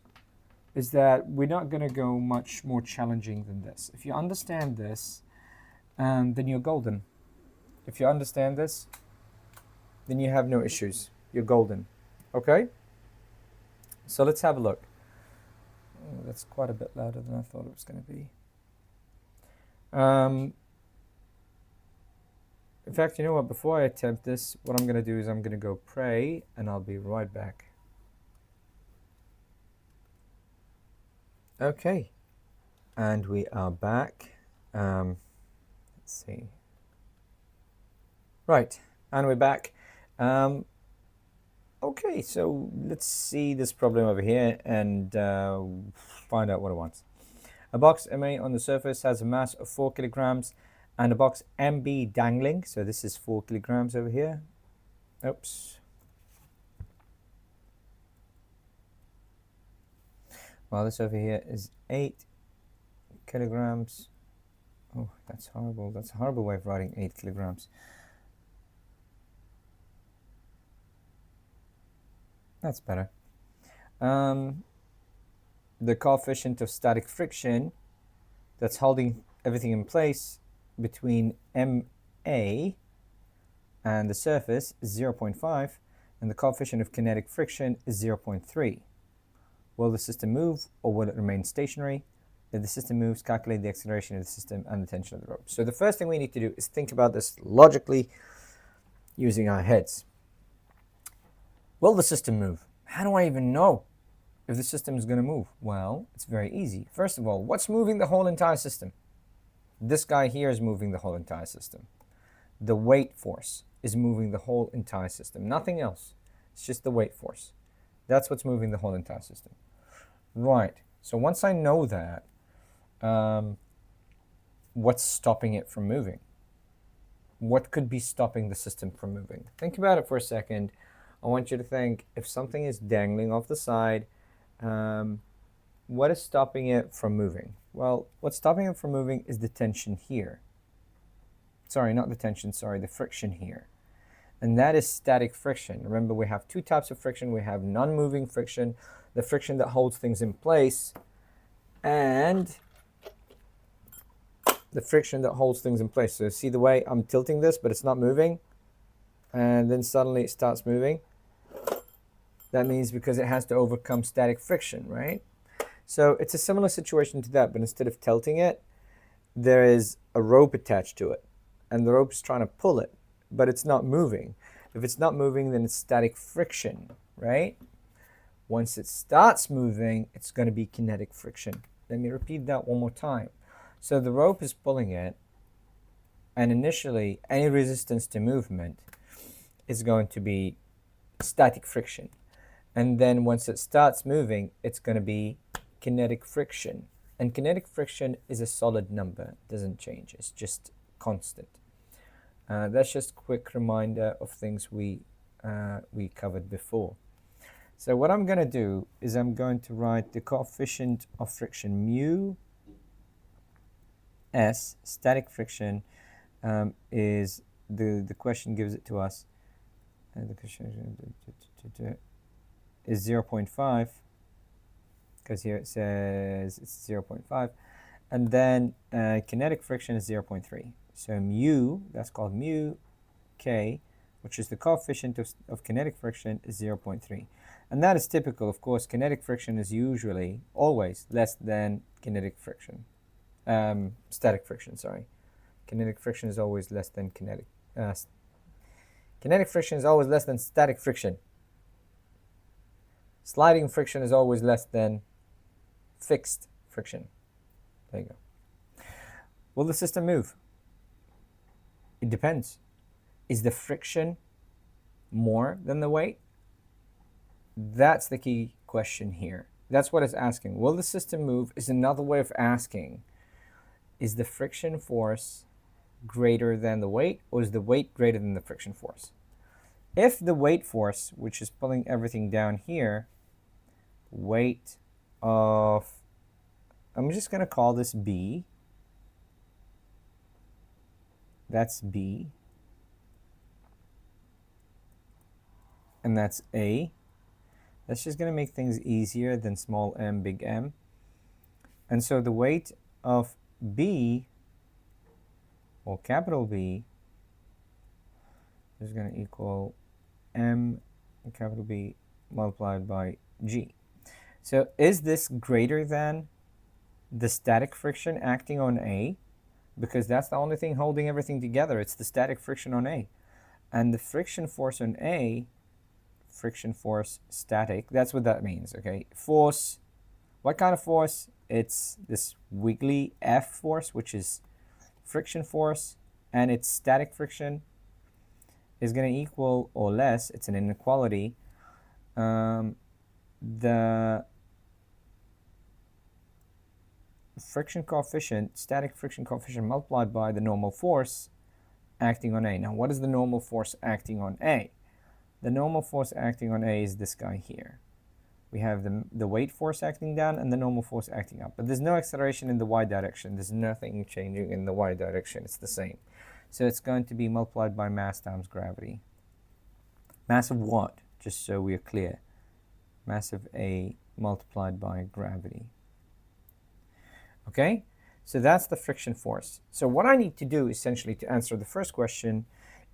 is that we're not going to go much more challenging than this. If you understand this, then you're golden. If you understand this, then you have no issues. You're golden. Okay? So let's have a look. Oh, that's quite a bit louder than I thought it was going to be. In fact, you know what? Before I attempt this, what I'm going to do is I'm going to go pray, and I'll be right back. Okay. And we are back. Let's see. Right. And we're back. Okay, so let's see this problem over here and find out what it wants. A box MA on the surface has a mass of 4 kilograms and a box MB dangling. So this is 4 kilograms over here. Oops. Well, this over here is 8 kilograms. Oh, that's horrible. That's a horrible way of writing 8 kilograms. That's better. The coefficient of static friction that's holding everything in place between MA and the surface is 0.5, and the coefficient of kinetic friction is 0.3. Will the system move or will it remain stationary? If the system moves, calculate the acceleration of the system and the tension of the rope. So the first thing we need to do is think about this logically using our heads. Will the system move? How do I even know if the system is going to move? Well, it's very easy. First of all, what's moving the whole entire system? This guy here is moving the whole entire system. The weight force is moving the whole entire system. Nothing else. It's just the weight force. That's what's moving the whole entire system. Right. So once I know that, what's stopping it from moving? What could be stopping the system from moving? Think about it for a second. I want you to think, if something is dangling off the side, what is stopping it from moving? Well, what's stopping it from moving is the tension here. Sorry, not the tension, sorry, the friction here. And that is static friction. Remember, we have two types of friction. We have non-moving friction, the friction that holds things in place, and the friction that holds things in place. So see the way I'm tilting this, but it's not moving, and then suddenly it starts moving. That means because it has to overcome static friction, right? So it's a similar situation to that, but instead of tilting it, there is a rope attached to it, and the rope is trying to pull it, but it's not moving. If it's not moving, then it's static friction, right? Once it starts moving, it's going to be kinetic friction. Let me repeat that one more time. So the rope is pulling it, and initially any resistance to movement is going to be static friction. And then once it starts moving, it's going to be kinetic friction. And kinetic friction is a solid number. It doesn't change. It's just constant. That's just a quick reminder of things we covered before. So what I'm going to do is I'm going to write the coefficient of friction mu s, static friction, is the question gives it to us. The question is 0.5, because here it says it's 0.5, and then kinetic friction is 0.3. So mu, that's called mu k, which is the coefficient of kinetic friction, is 0.3. And that is typical. Of course, kinetic friction is usually always less than kinetic friction. Static friction, sorry. Kinetic friction is always less than kinetic. Kinetic friction is always less than static friction. Sliding friction is always less than fixed friction. There you go. Will the system move? It depends. Is the friction more than the weight? That's the key question here. That's what it's asking. Will the system move is another way of asking, is the friction force greater than the weight, or is the weight greater than the friction force? If the weight force, which is pulling everything down here, weight of, I'm just going to call this B, That's B. And that's A. That's just going to make things easier than small m, big M. And so the weight of B, or capital B, is going to equal M capital B multiplied by G. So is this greater than the static friction acting on A? Because that's the only thing holding everything together. It's the static friction on A. And the friction force on A, friction force static, that's what that means, okay? Force, what kind of force? It's this wiggly F force, which is friction force, and its static friction is going to equal or less, it's an inequality, the friction coefficient, static friction coefficient multiplied by the normal force acting on A. Now, what is the normal force acting on A? The normal force acting on A is this guy here. We have the weight force acting down and the normal force acting up. But there's no acceleration in the y direction. There's nothing changing in the y direction. It's the same. So it's going to be multiplied by mass times gravity. Mass of what? Just so we are clear. Mass of A multiplied by gravity. Okay? So that's the friction force. So what I need to do essentially to answer the first question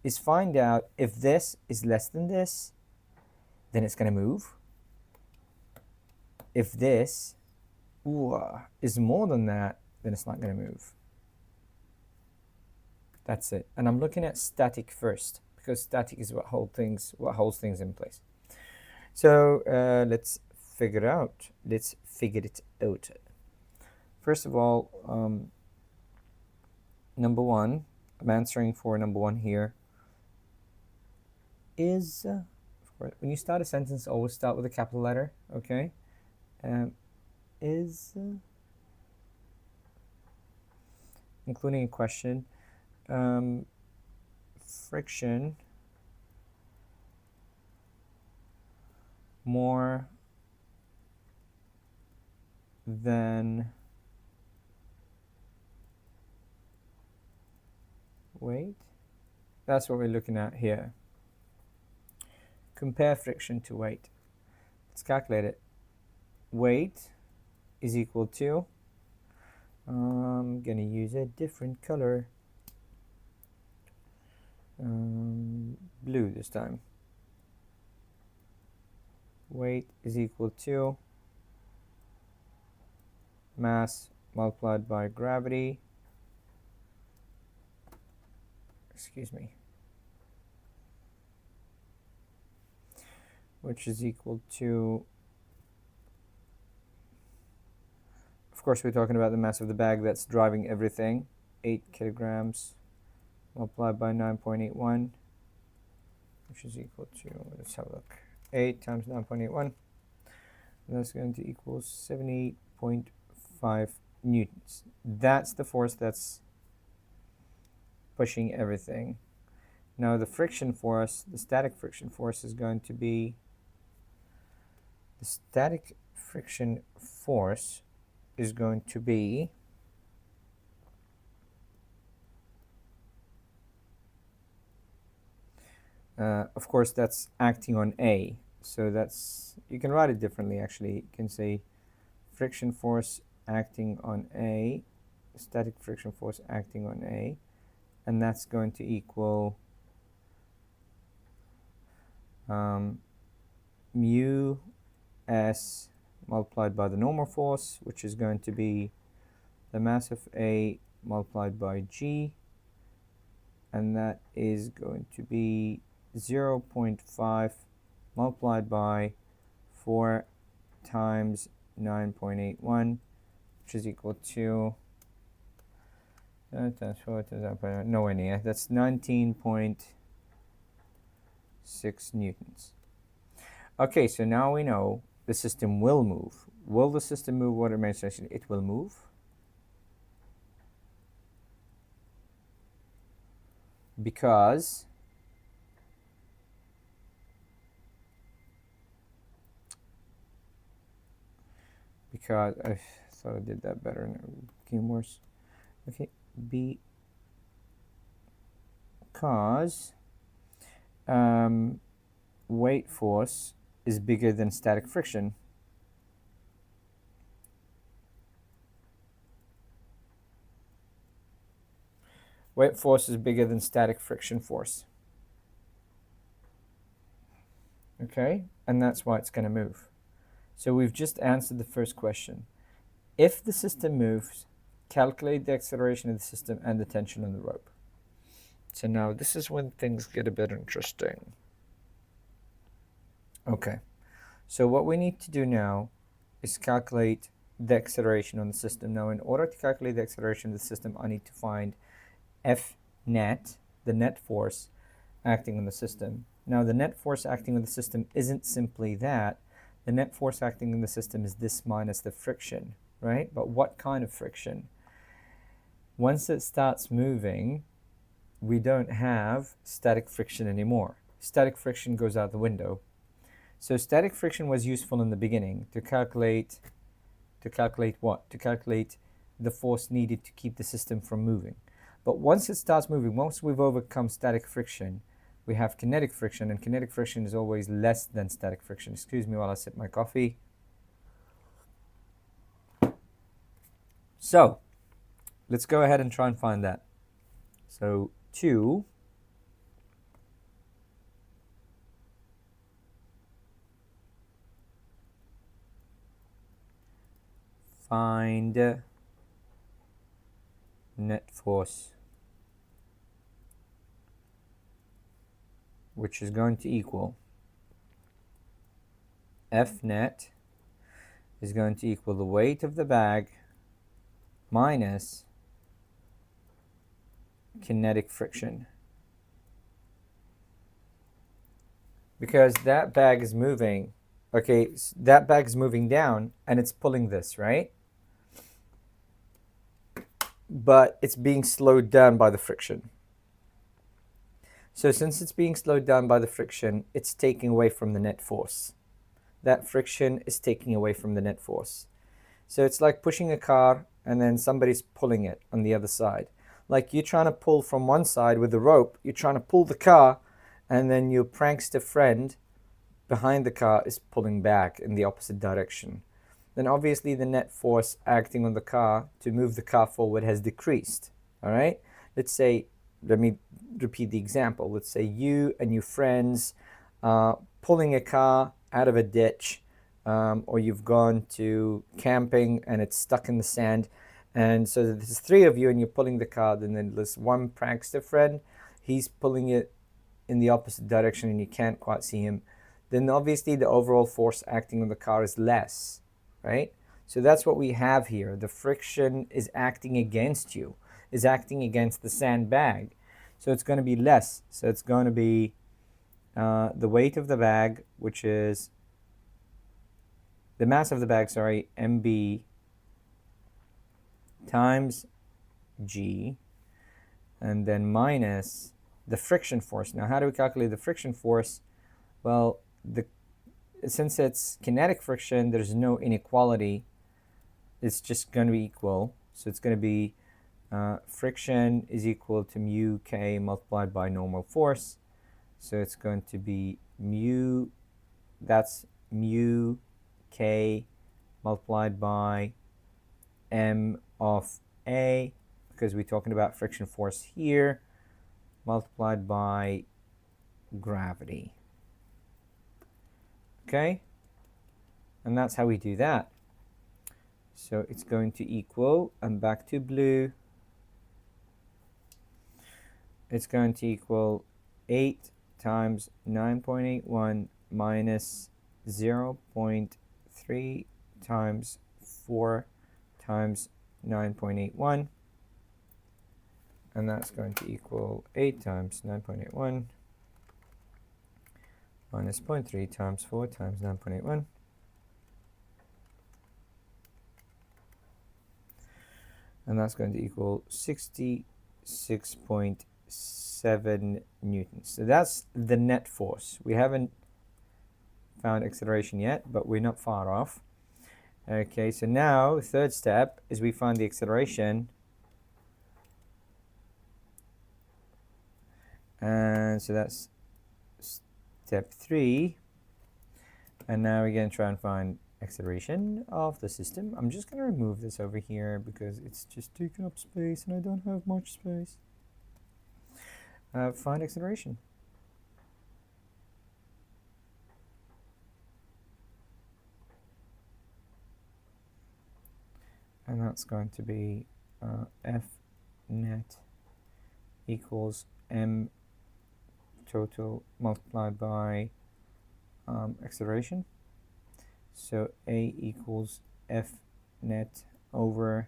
is find out if this is less than this, then it's going to move. If this is more than that, then it's not going to move. That's it. And I'm looking at static first, because static is what holds things in place. So let's figure it out. Let's figure it out. First of all, number one, I'm answering for number one here, is, when you start a sentence, always start with a capital letter, okay? Is, including a question, friction more than weight? That's what we're looking at here. Compare friction to weight. Let's calculate it. Weight is equal to, I'm going to use a different color, blue this time. Weight is equal to mass multiplied by gravity, excuse me, which is equal to, of course we're talking about the mass of the bag that's driving everything, 8 kilograms multiplied by 9.81, which is equal to, let's have a look, 8 times 9.81, that's going to equal 70.5 newtons. That's the force that's pushing everything. Now the friction force, the static friction force, is going to be, the static friction force is going to be of course that's acting on A, so that's, you can write it differently actually. You can say friction force acting on A, static friction force acting on A, and that's going to equal mu s multiplied by the normal force, which is going to be the mass of A multiplied by G, and that is going to be 0.5 multiplied by 4 times 9.81, which is equal to, nowhere near, that's 19.6 newtons. Okay, so now we know the system will move. Will the system move water mass? It will move. Because I thought I did that better and it became worse. Okay, because weight force is bigger than static friction. Weight force is bigger than static friction force. Okay, and that's why it's going to move. So we've just answered the first question. If the system moves, calculate the acceleration of the system and the tension on the rope. So now this is when things get a bit interesting. Okay, so what we need to do now is calculate the acceleration on the system. Now, in order to calculate the acceleration of the system, I need to find F net, the net force acting on the system. Now, the net force acting on the system isn't simply that. The net force acting on the system is this minus the friction, right? But what kind of friction? Once it starts moving, we don't have static friction anymore. Static friction goes out the window. So static friction was useful in the beginning to calculate what? To calculate the force needed to keep the system from moving. But once it starts moving, once we've overcome static friction, we have kinetic friction, and kinetic friction is always less than static friction. Excuse me while I sip my coffee. So let's go ahead and try and find that. So 2 find net force, which is going to equal F net is going to equal the weight of the bag minus kinetic friction. Because that bag is moving, okay, that bag is moving down and it's pulling this, right? But it's being slowed down by the friction. So since it's being slowed down by the friction, it's taking away from the net force. That friction is taking away from the net force. So it's like pushing a car and then somebody's pulling it on the other side. Like you're trying to pull from one side with the rope, you're trying to pull the car, and then your prankster friend behind the car is pulling back in the opposite direction. Then obviously the net force acting on the car to move the car forward has decreased. All right? Let's say, let me repeat the example. Let's say you and your friends pulling a car out of a ditch, or you've gone to camping and it's stuck in the sand. And so there's 3 of you and you're pulling the car, and then there's one prankster friend, he's pulling it in the opposite direction and you can't quite see him. Then obviously the overall force acting on the car is less, right? So that's what we have here. The friction is acting against you, is acting against the sandbag. So it's going to be less. So it's going to be the weight of the bag, which is the mass of the bag, sorry, mb times g, and then minus the friction force. Now, how do we calculate the friction force? Well, since it's kinetic friction, there's no inequality. It's just going to be equal. So it's going to be friction is equal to mu k multiplied by normal force. So it's going to be mu, that's mu k multiplied by m of a, because we're talking about friction force here, multiplied by gravity. Okay? And that's how we do that. So it's going to equal, and back to blue, it's going to equal 8 times 9.81 minus 0.3 times 4 times 9.81, and that's going to equal 8 times 9.81 minus 0.3 times 4 times 9.81, and that's going to equal 66.7 newtons. So that's the net force. We haven't found acceleration yet, but we're not far off. Okay, so now third step is we find the acceleration, And so that's step 3. And now we're going to try and find acceleration of the system. I'm just going to remove this over here because it's just taking up space and I don't have much space. Find acceleration. And that's going to be F net equals M total multiplied by acceleration. So A equals F net over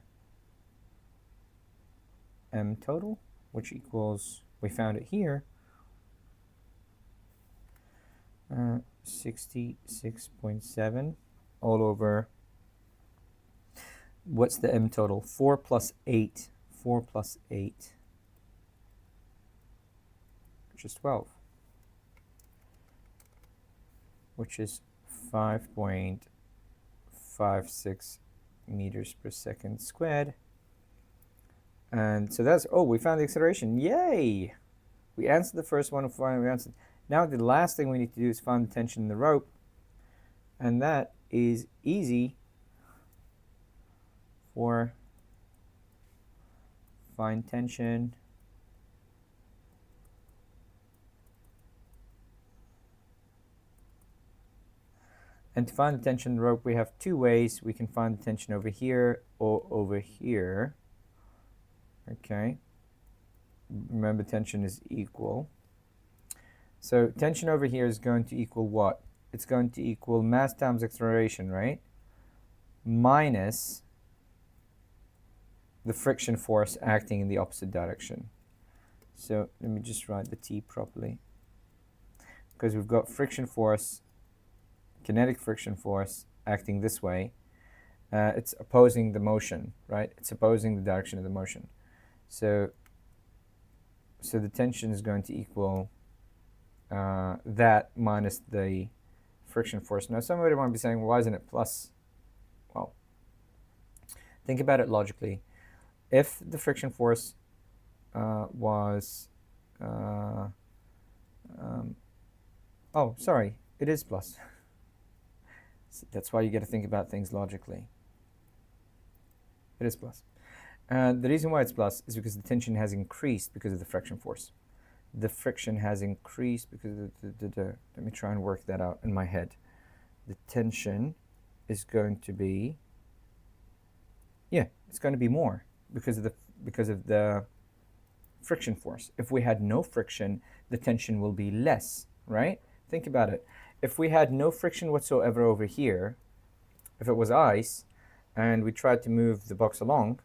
M total, which equals, we found it here, 66.7 all over, what's the M total? 4 plus 8, 4 plus 8, which is 12, which is 5.56 meters per second squared. And so that's, oh, we found the acceleration. Yay! We answered the first one, we answered. Now the last thing we need to do is find the tension in the rope. And that is easy. For find tension and to find the tension in the rope, we have 2 ways. We can find the tension over here or over here. Okay, remember tension is equal. So tension over here is going to equal what? It's going to equal mass times acceleration, right? Minus the friction force acting in the opposite direction. So let me just write the T properly. Because we've got friction force, kinetic friction force acting this way. It's opposing the motion, right? It's opposing the direction of the motion. So the tension is going to equal that minus the friction force. Now somebody might be saying, well, why isn't it plus? Well, think about it logically. If the friction force was, oh, sorry, it is plus. That's why you got to think about things logically. It is plus. The reason why it's plus is because the tension has increased because of the friction force. The friction has increased because of let me try and work that out in my head. The tension is going to be, yeah, it's going to be more because of the friction force. If we had no friction, the tension will be less, right? Think about it. If we had no friction whatsoever over here, if it was ice, and we tried to move the box along,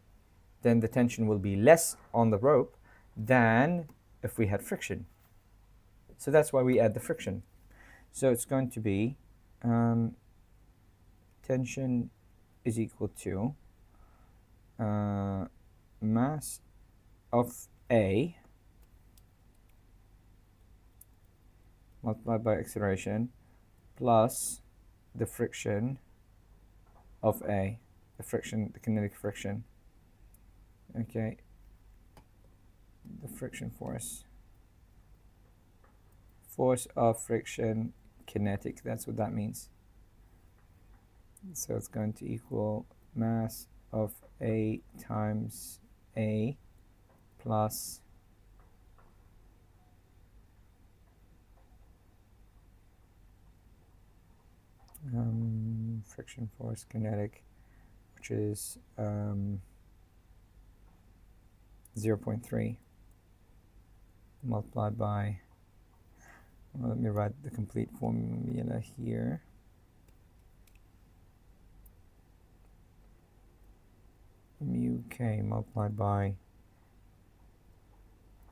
then the tension will be less on the rope than if we had friction. So that's why we add the friction. So it's going to be tension is equal to mass of A multiplied by acceleration plus the friction of A, the kinetic friction. Okay, the friction force of friction, kinetic, that's what that means. So it's going to equal mass of A times A plus friction force kinetic, which is 0.3 multiplied by, well, let me write the complete formula here. Mu k multiplied by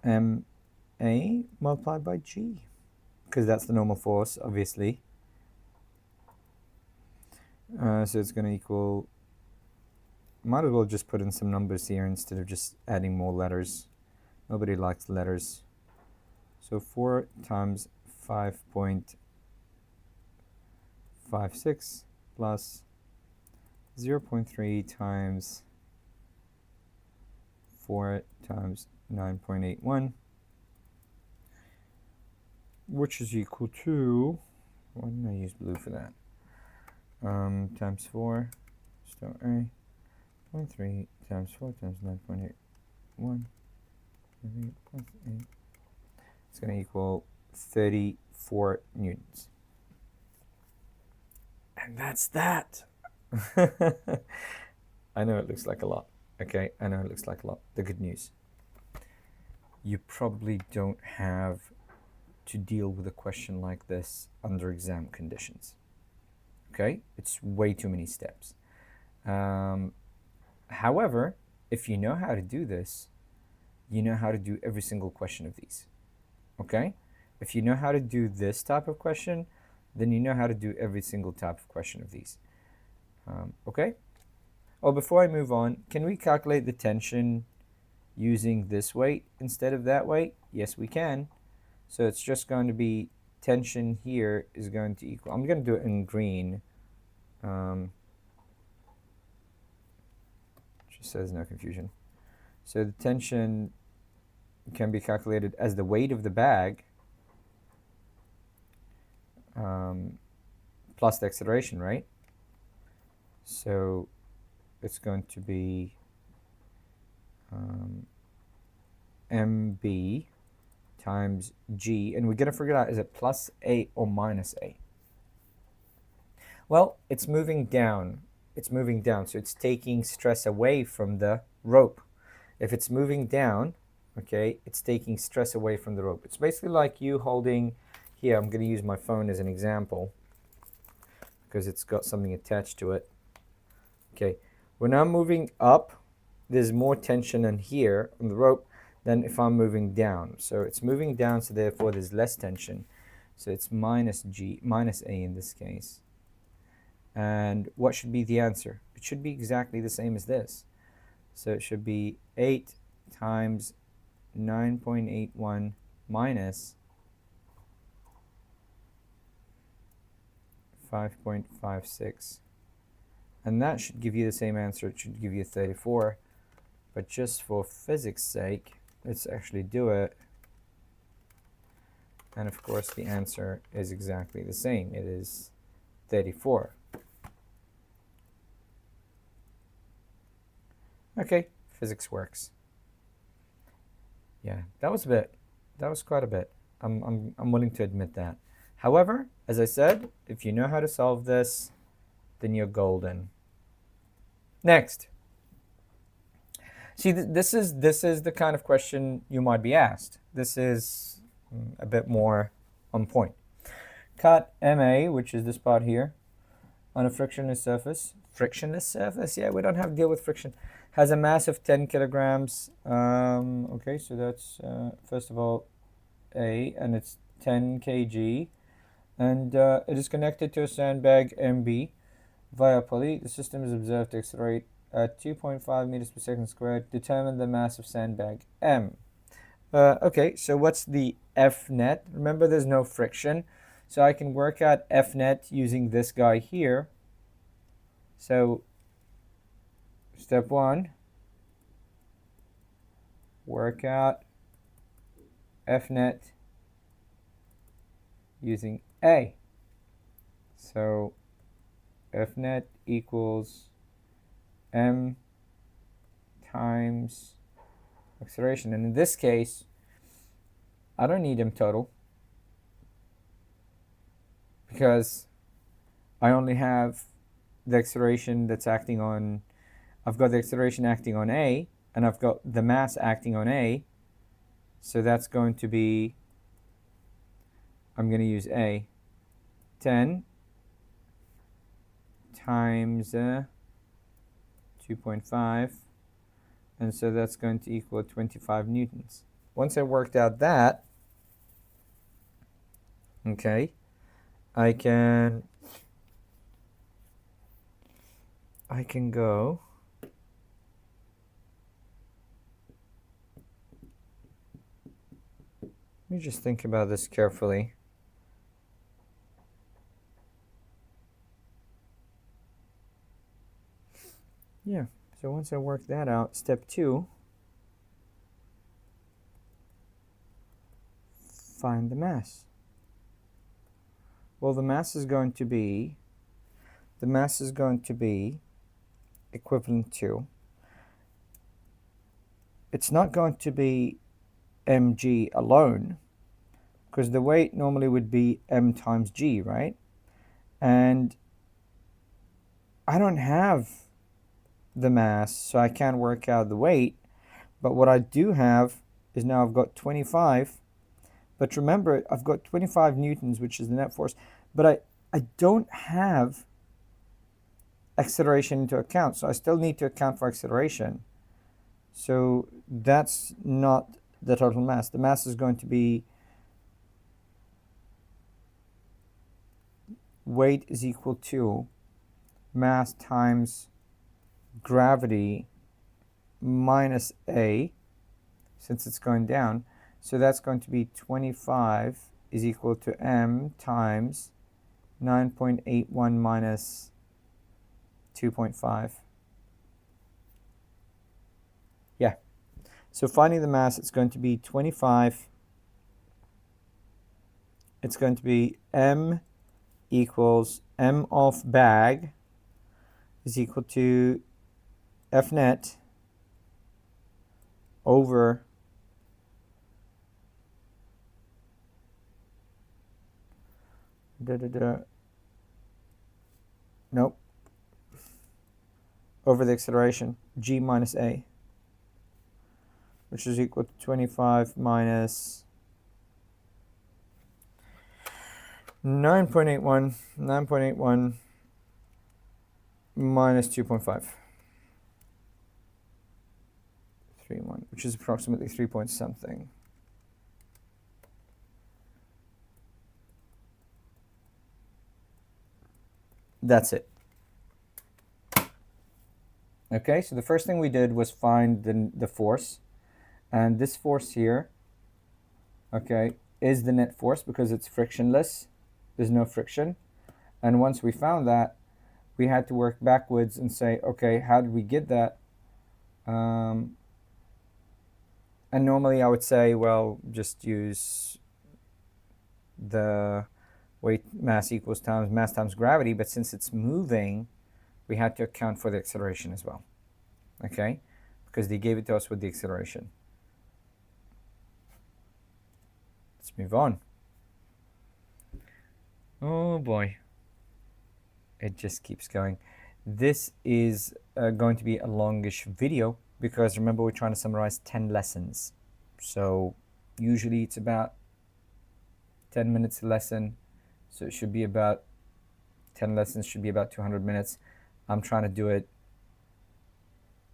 ma multiplied by g, because that's the normal force, obviously. So it's going to equal, might as well just put in some numbers here instead of just adding more letters. Nobody likes letters. So 4 times 5.56 plus 0.3 times 4 times 9.81 which is equal to, why didn't I use blue for that? Times 4, so A, 0.3 times 4 times 9.81, plus 8. It's going to equal 34 newtons. And that's that. I know it looks like a lot. Okay, I know it looks like a lot. The good news, you probably don't have to deal with a question like this under exam conditions. Okay, it's way too many steps. However, if you know how to do this, you know how to do every single question of these. Okay, if you know how to do this type of question, then you know how to do every single type of question of these. Okay. Oh, before I move on, can we calculate the tension using this weight instead of that weight? Yes, we can. So it's just going to be tension here is going to equal, I'm going to do it in green, just so there's no confusion. So the tension can be calculated as the weight of the bag plus the acceleration, right? So it's going to be mb times g, and we're going to figure out, is it plus a or minus a? Well, it's moving down. It's moving down, so it's taking stress away from the rope. If it's moving down, okay, it's taking stress away from the rope. It's basically like you holding, here, I'm going to use my phone as an example because it's got something attached to it. Okay, when I'm moving up, there's more tension in here on the rope than if I'm moving down. So it's moving down, so therefore there's less tension. So it's minus G, minus A in this case. And what should be the answer? It should be exactly the same as this. So it should be 8 times 9.81 minus 5.56. And that should give you the same answer. It should give you 34. But just for physics' sake, let's actually do it. And of course, the answer is exactly the same. It is 34. Okay, physics works. Yeah, that was quite a bit. I'm willing to admit that. However, as I said, if you know how to solve this, then you're golden. Next. See, this is the kind of question you might be asked. This is a bit more on point. Cut MA, which is this part here, on a frictionless surface. Frictionless surface? Yeah, we don't have to deal with friction. Has a mass of 10 kilograms. Okay, so that's, first of all, A, and it's 10 kg. And it is connected to a sandbag MB via pulley. The system is observed to accelerate at 2.5 meters per second squared. Determine the mass of sandbag M. Okay, so what's the F net? Remember, there's no friction. So I can work out F net using this guy here. So step 1, work out F net using A. So F net equals M times acceleration. And in this case, I don't need M total because I only have the acceleration that's acting on, I've got the acceleration acting on A, and I've got the mass acting on A. So that's going to be, I'm going to use A, 10 times 2.5, and so that's going to equal 25 newtons. Once I worked out that, okay, I can go let me just think about this carefully. Yeah, so once I work that out, step 2, find the mass. Well, the mass is going to be equivalent to, it's not going to be mg alone, because the weight normally would be m times g, right? And I don't have the mass, so I can't work out the weight. But what I do have is now I've got 25. But remember, I've got 25 newtons, which is the net force. But I don't have acceleration into account, so I still need to account for acceleration. So that's not the total mass. The mass is going to be weight is equal to mass times gravity minus A, since it's going down. So that's going to be 25 is equal to m times 9.81 minus 2.5. Yeah. So finding the mass, it's going to be 25. It's going to be m equals m of bag is equal to F net over nope, over the acceleration, g minus a, which is equal to 25 minus 9.81 minus 2.5. 3.1, which is approximately 3 point something. That's it. Okay, so the first thing we did was find the force. And this force here, okay, is the net force because it's frictionless. There's no friction. And once we found that, we had to work backwards and say, okay, how did we get that? And normally I would say, well, just use the weight mass equals times mass times gravity, but since it's moving, we had to account for the acceleration as well, okay? Because they gave it to us with the acceleration. Let's move on. Oh boy, it just keeps going. This is going to be a longish video because remember we're trying to summarize 10 lessons. So usually it's about 10 minutes a lesson. So it should be about 10 lessons, should be about 200 minutes. I'm trying to do it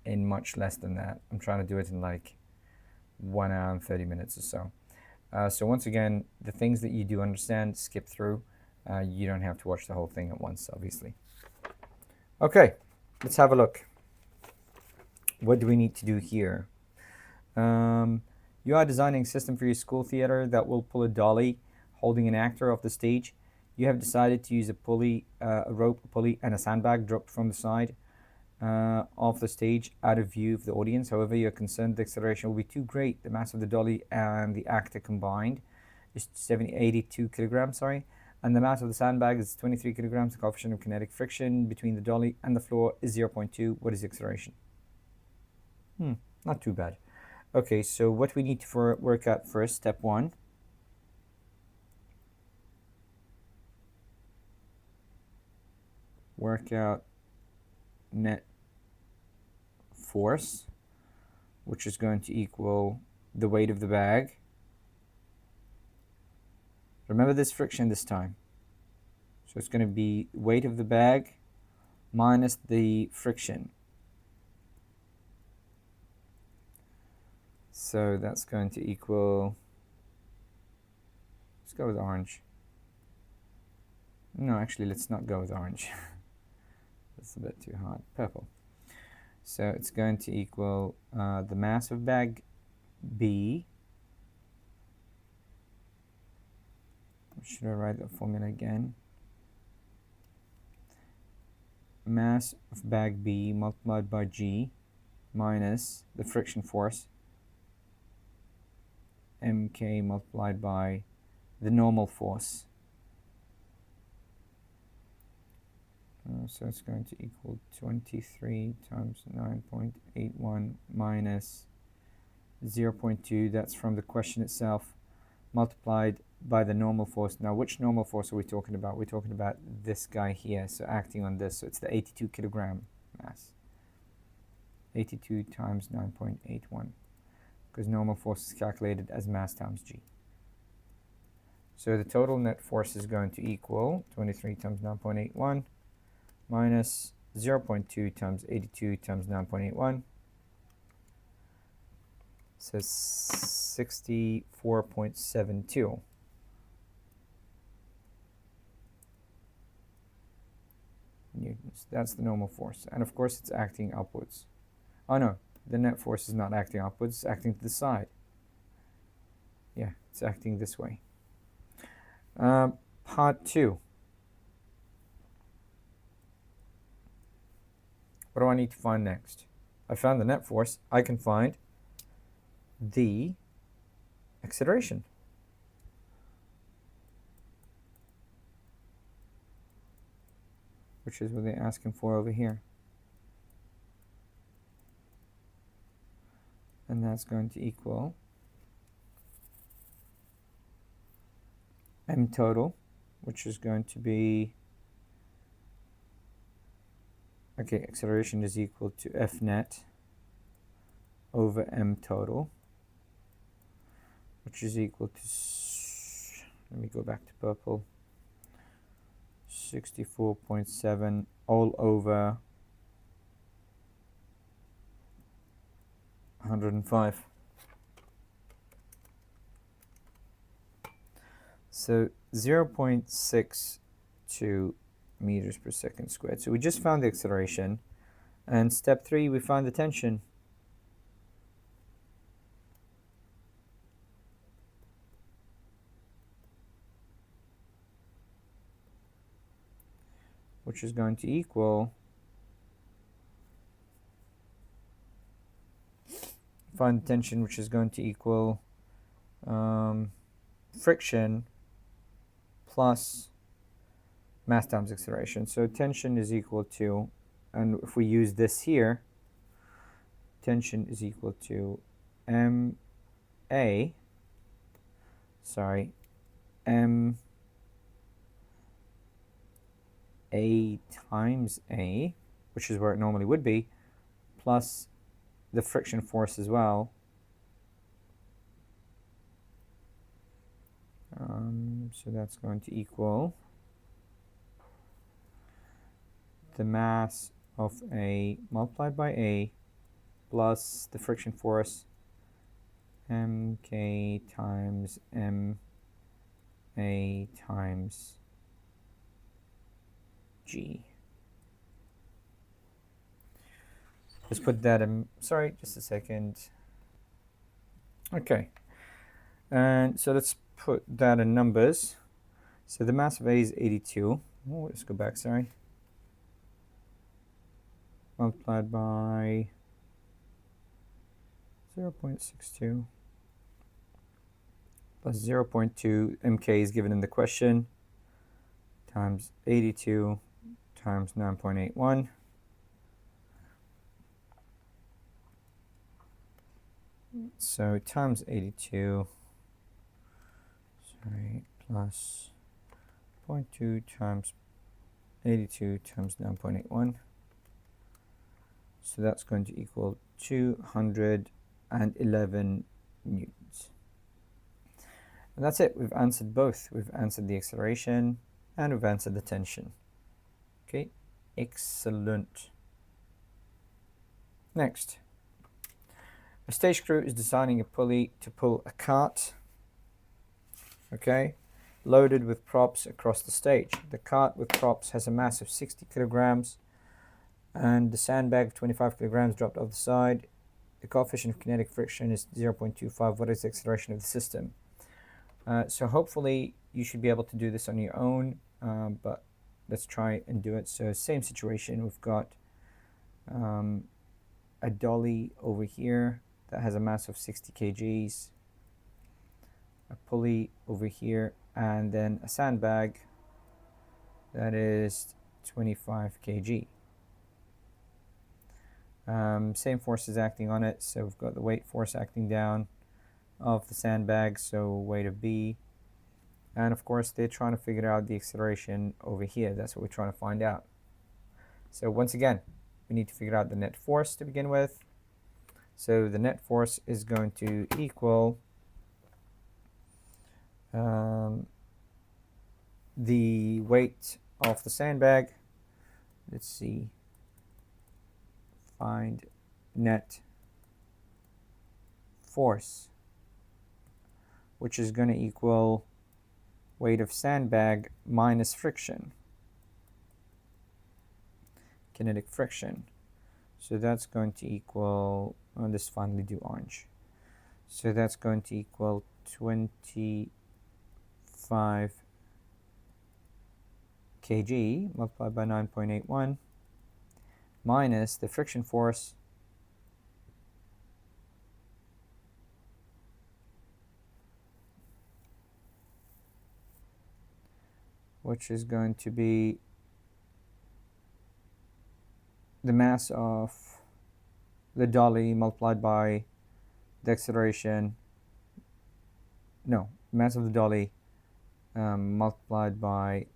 in much less than that. I'm trying to do it in like 1 hour and 30 minutes or so. So once again, the things that you do understand, skip through. You don't have to watch the whole thing at once, obviously. Okay, let's have a look. What do we need to do here? You are designing a system for your school theater that will pull a dolly holding an actor off the stage. You have decided to use a pulley, a rope, a pulley, and a sandbag dropped from the side of the stage out of view of the audience. However, you're concerned the acceleration will be too great. The mass of the dolly and the actor combined is 82 kilograms, and the mass of the sandbag is 23 kilograms. The coefficient of kinetic friction between the dolly and the floor is 0.2. What is the acceleration? Not too bad. Okay, so what we need to work out first, step 1. Work out net force, which is going to equal the weight of the bag. Remember this friction this time. So it's going to be weight of the bag minus the friction. So that's going to equal, let's go with orange. No, actually, let's not go with orange. That's a bit too hard. Purple. So it's going to equal the mass of bag B. Should I write that formula again? Mass of bag B multiplied by G minus the friction force mk multiplied by the normal force. So it's going to equal 23 times 9.81 minus 0.2. That's from the question itself, multiplied by the normal force. Now, which normal force are we talking about? We're talking about this guy here, so acting on this. So it's the 82 kilogram mass. 82 times 9.81, because normal force is calculated as mass times g. So the total net force is going to equal 23 times 9.81 minus 0.2 times 82 times 9.81. So 64.72. newtons. That's the normal force. And of course it's acting upwards. Oh no, the net force is not acting upwards, it's acting to the side. Yeah, it's acting this way. Part 2. What do I need to find next? I found the net force. I can find the acceleration. Which is what they're asking for over here. And that's going to equal m total, which is going to be, okay, acceleration is equal to F net over m total, which is equal to, let me go back to purple, 64.7 all over 105. So 0.62 meters per second squared. So we just found the acceleration. And step 3, we find the tension. Which is going to equal, find the tension, which is going to equal friction plus mass times acceleration. So tension is equal to, and if we use this here, tension is equal to m A times A, which is where it normally would be, plus the friction force as well. So that's going to equal the mass of A multiplied by A plus the friction force mk times ma times g. Let's put that in, sorry, just a second. Okay, and so let's put that in numbers. So the mass of A is 82. Oh, let's go back, sorry. Multiplied by 0.62 plus 0.2 mk is given in the question, times 82 times 9.81. So times 82, sorry, plus 0.2 times 82 times 9.81. So that's going to equal 211 newtons. And that's it. We've answered both. We've answered the acceleration and we've answered the tension. Okay, excellent. Next, a stage crew is designing a pulley to pull a cart, okay, loaded with props across the stage. The cart with props has a mass of 60 kilograms and the sandbag of 25 kilograms dropped off the side. The coefficient of kinetic friction is 0.25. What is the acceleration of the system? So hopefully you should be able to do this on your own, but let's try and do it. So same situation, we've got a dolly over here that has a mass of 60 kgs, a pulley over here, and then a sandbag that is 25 kg. Same force is acting on it, so we've got the weight force acting down of the sandbag, so weight of B. And of course, they're trying to figure out the acceleration over here. That's what we're trying to find out. So once again, we need to figure out the net force to begin with. So the net force is going to equal the weight of the sandbag. Let's see. Find net force, which is going to equal weight of sandbag minus friction, kinetic friction. So that's going to equal, let's finally do orange. So that's going to equal 25 kg multiplied by 9.81 minus the friction force, which is going to be the mass of the dolly multiplied by the acceleration, no, mass of the dolly multiplied by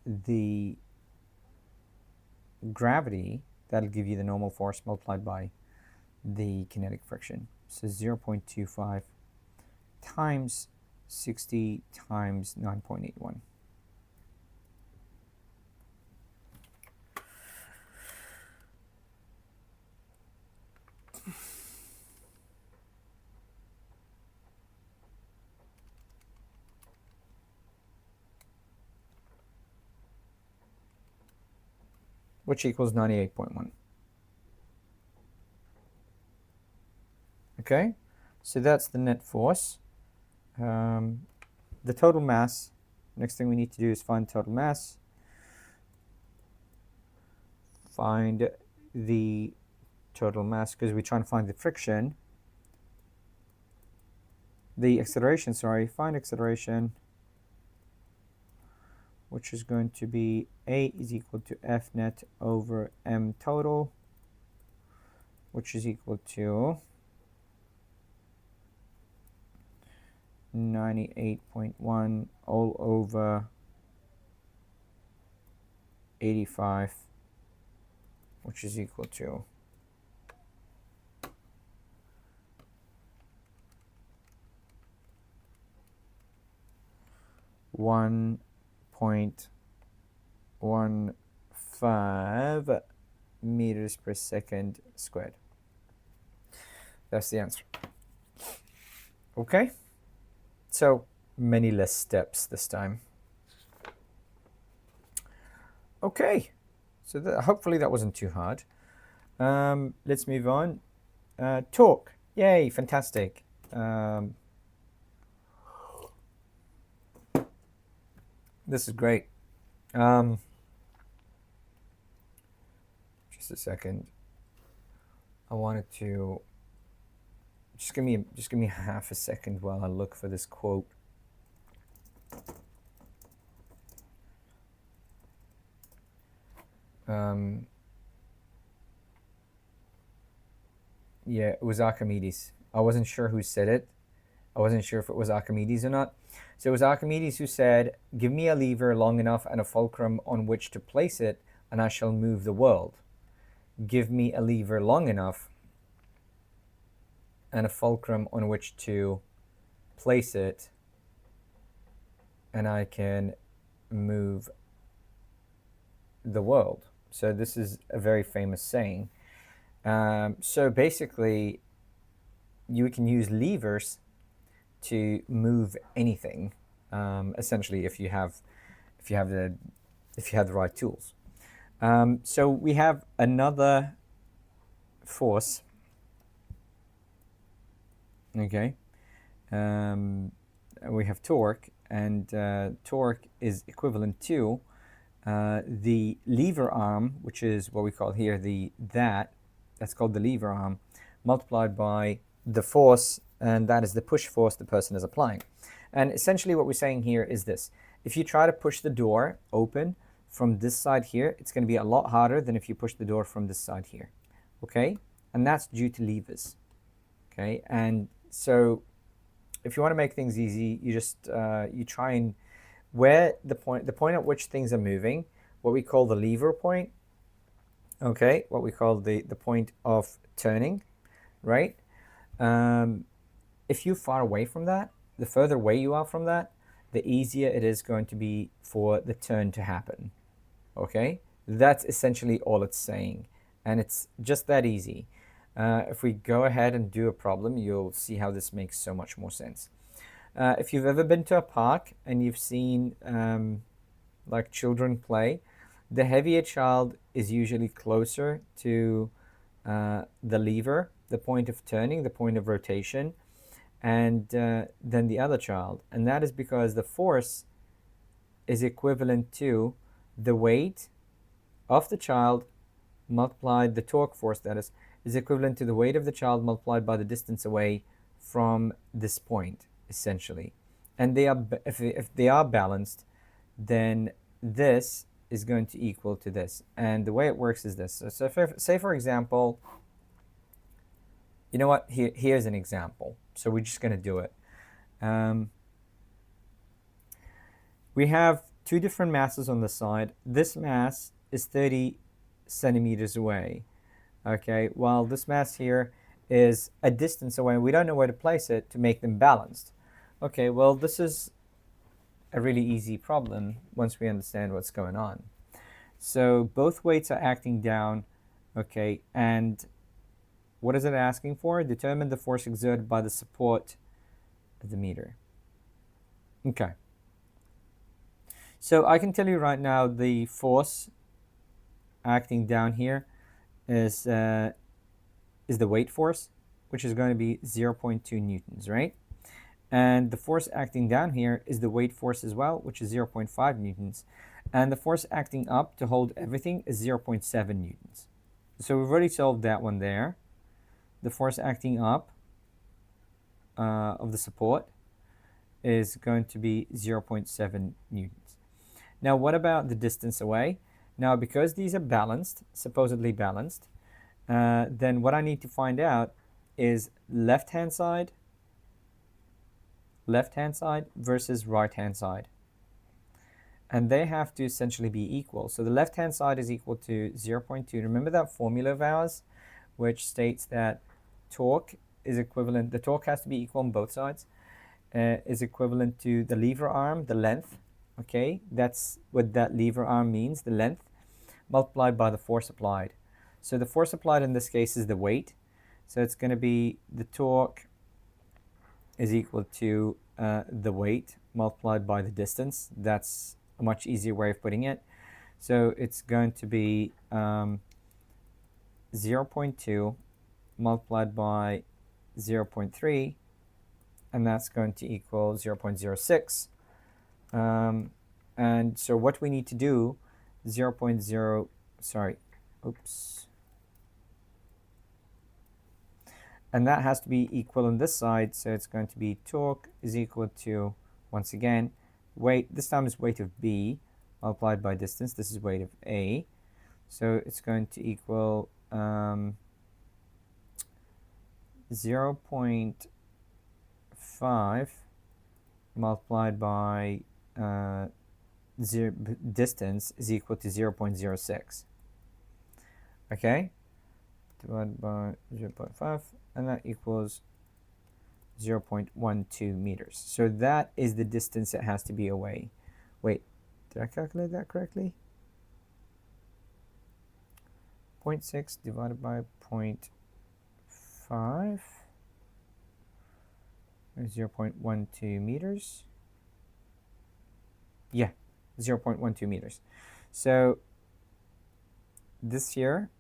the gravity. That'll give you the normal force multiplied by the kinetic friction. So 0.25 times 60 times 9.81. Which equals 98.1. Okay, so that's the net force. The total mass, next thing we need to do is find total mass. Find the total mass, because we're trying to find the friction. The acceleration, sorry, find acceleration, which is going to be A is equal to F net over M total, which is equal to 98.1 all over 85, which is equal to 1.15 meters per second squared. That's the answer. Okay, so many less steps this time. Okay, so hopefully that wasn't too hard. Let's move on. Torque, yay, fantastic. This is great. Just a second. I wanted to just give me half a second while I look for this quote. Yeah, it was Archimedes. I wasn't sure who said it. I wasn't sure if it was Archimedes or not. So it was Archimedes who said, "Give me a lever long enough and a fulcrum on which to place it, and I shall move the world. Give me a lever long enough and a fulcrum on which to place it, and I can move the world." So this is a very famous saying. So basically, you can use levers to move anything, essentially, if you have the right tools. So we have another force. Okay, we have torque, and torque is equivalent to the lever arm, which is what we call here that's called the lever arm, multiplied by the force, and that is the push force the person is applying. And essentially what we're saying here is this: if you try to push the door open from this side here, it's going to be a lot harder than if you push the door from this side here. Okay, and that's due to levers. Okay, and so if you want to make things easy, you just you try and where the point at which things are moving, what we call the lever point. Okay, what we call the point of turning, right? If you're far away from that, the further away you are from that, the easier it is going to be for the turn to happen. Okay, that's essentially all it's saying, and it's just that easy. If we go ahead and do a problem, you'll see how this makes so much more sense. If you've ever been to a park and you've seen like children play, the heavier child is usually closer to the lever, the point of turning, the point of rotation, and than the other child. And that is because the force is equivalent to the weight of the child multiplied, the torque force that is equivalent to the weight of the child multiplied by the distance away from this point, essentially. And they are, if they are balanced, then this is going to equal to this. And the way it works is this. So say for example, you know what, here's an example. So we're just going to do it. We have two different masses on the side. This mass is 30 centimeters away. Okay, while this mass here is a distance away. We don't know where to place it to make them balanced. Okay, well, this is a really easy problem once we understand what's going on. So both weights are acting down, okay, and what is it asking for? Determine the force exerted by the support of the meter. Okay. So I can tell you right now the force acting down here is the weight force, which is going to be 0.2 newtons, right? And the force acting down here is the weight force as well, which is 0.5 newtons. And the force acting up to hold everything is 0.7 newtons. So we've already solved that one there. The force acting up of the support is going to be 0.7 newtons. Now, what about the distance away? Now, because these are balanced, supposedly balanced, then what I need to find out is left-hand side versus right-hand side. And they have to essentially be equal. So the left-hand side is equal to 0.2. Remember that formula of ours, which states that torque is equivalent, the torque has to be equal on both sides, is equivalent to the lever arm, the length, okay? That's what that lever arm means, the length, multiplied by the force applied. So the force applied in this case is the weight. So it's going to be the torque is equal to the weight multiplied by the distance. That's a much easier way of putting it. So it's going to be 0.2 multiplied by 0.3, and that's going to equal 0.06. And so what we need to do, 0.0, sorry, oops. And that has to be equal on this side, so it's going to be torque is equal to, once again, weight, this time is weight of B multiplied by distance. This is weight of A. So it's going to equal 0.5 multiplied by distance is equal to 0.06. Okay? Divided by 0.5, and that equals 0.12 meters. So that is the distance that has to be away. Wait, did I calculate that correctly? 0.6 divided by 0.5 is 0.12 meters. Yeah, 0.12 meters. So this here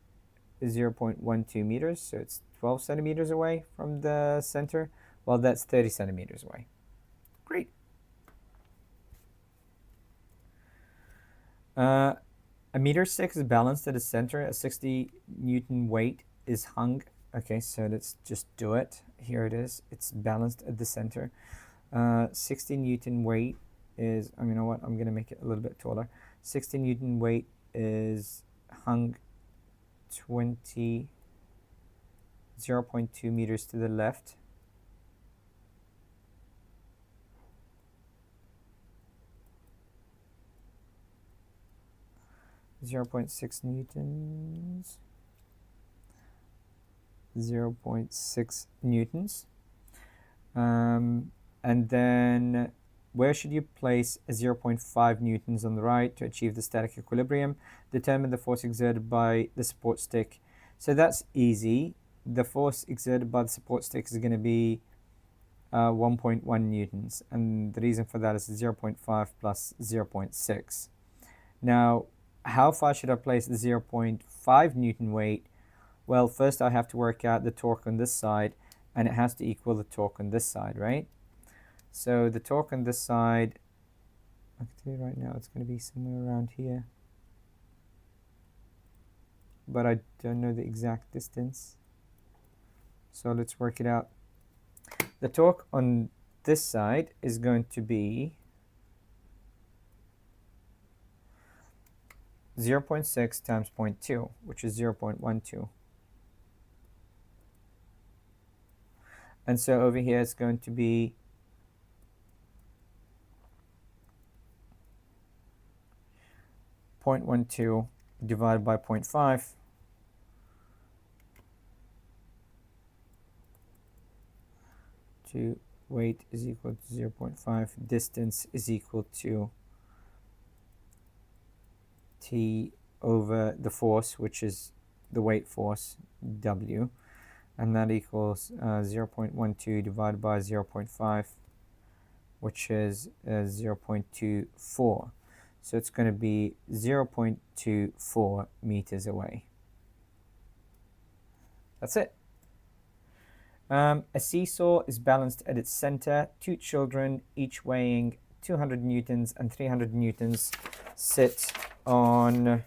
is 0.12 meters, so it's 12 centimeters away from the center. Well, that's 30 centimeters away. Great. A meter stick is balanced at the center. A 60 Newton weight is hung. Okay, so let's just do it. Here it is. It's balanced at the center. 60 Newton weight is, you know what, I'm going to make it a little bit taller. 60 Newton weight is hung 0.2 meters to the left. .6 newtons. 0.6 newtons. And then where should you place 0.5 newtons on the right to achieve the static equilibrium? Determine the force exerted by the support stick. So that's easy. The force exerted by the support stick is going to be 1.1 newtons. And the reason for that is 0.5 plus 0.6. Now, how far should I place the 0.5 Newton weight? Well, first I have to work out the torque on this side, and it has to equal the torque on this side, right? So the torque on this side, I can tell you right now, it's going to be somewhere around here. But I don't know the exact distance. So let's work it out. The torque on this side is going to be 0.6 times 0.2, which is 0.12. And so over here it's going to be 0.12 divided by 0.5. Weight is equal to 0.5. Distance is equal to T over the force, which is the weight force, W. And that equals 0.12 divided by 0.5, which is 0.24. So it's going to be 0.24 meters away. That's it. A seesaw is balanced at its center. Two children, each weighing 200 newtons and 300 newtons, sit on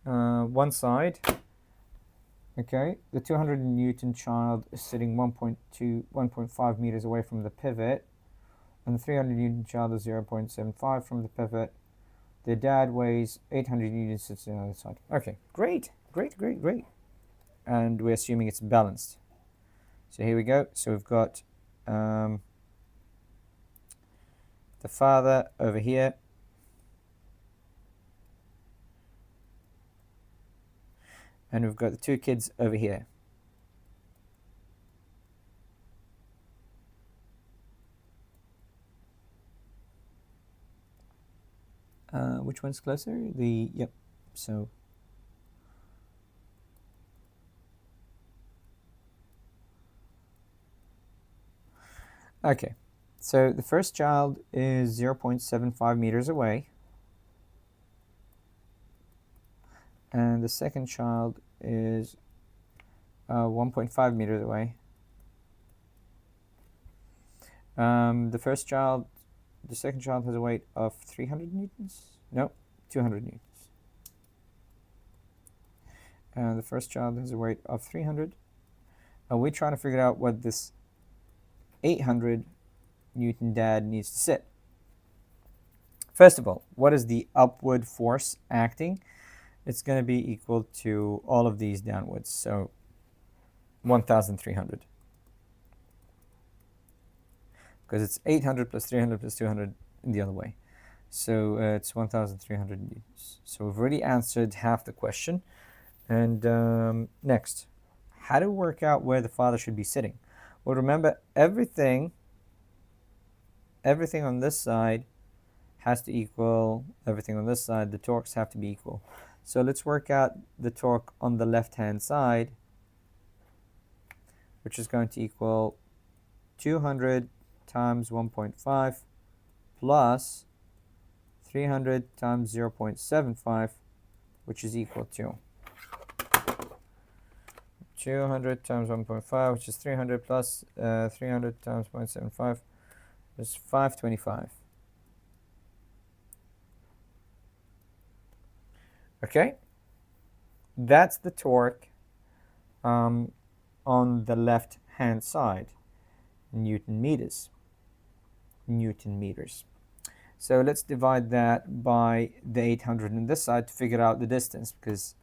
one side. Okay, the 200 Newton child is sitting 1.5 meters away from the pivot, and the 300 Newton child is 0.75 from the pivot. The dad weighs 800 newtons, sits on the other side. Okay, great. And we're assuming it's balanced. So here we go. So we've got the father over here. And we've got the two kids over here. Which one's closer? Yep. So okay. So the first child is 0.75 meters away. And the second child is 1.5 meters away. The second child has a weight of 300 newtons? No, 200 newtons. The first child has a weight of 300. We're trying to figure out what this 800 Newton dad needs to sit. First of all, what is the upward force acting? It's going to be equal to all of these downwards, so 1,300. Because it's 800 plus 300 plus 200 in the other way. So it's 1,300 newtons. So we've already answered half the question. And next, how to work out where the father should be sitting? Well, remember, everything on this side has to equal everything on this side. The torques have to be equal. So let's work out the torque on the left-hand side, which is going to equal 200 times 1.5 plus 300 times 0.75, which is equal to 200 times 1.5, which is 300 plus 300 times 0.75 is 525. Okay, that's the torque on the left-hand side, Newton meters. Newton meters. So let's divide that by the 800 on this side to figure out the distance, because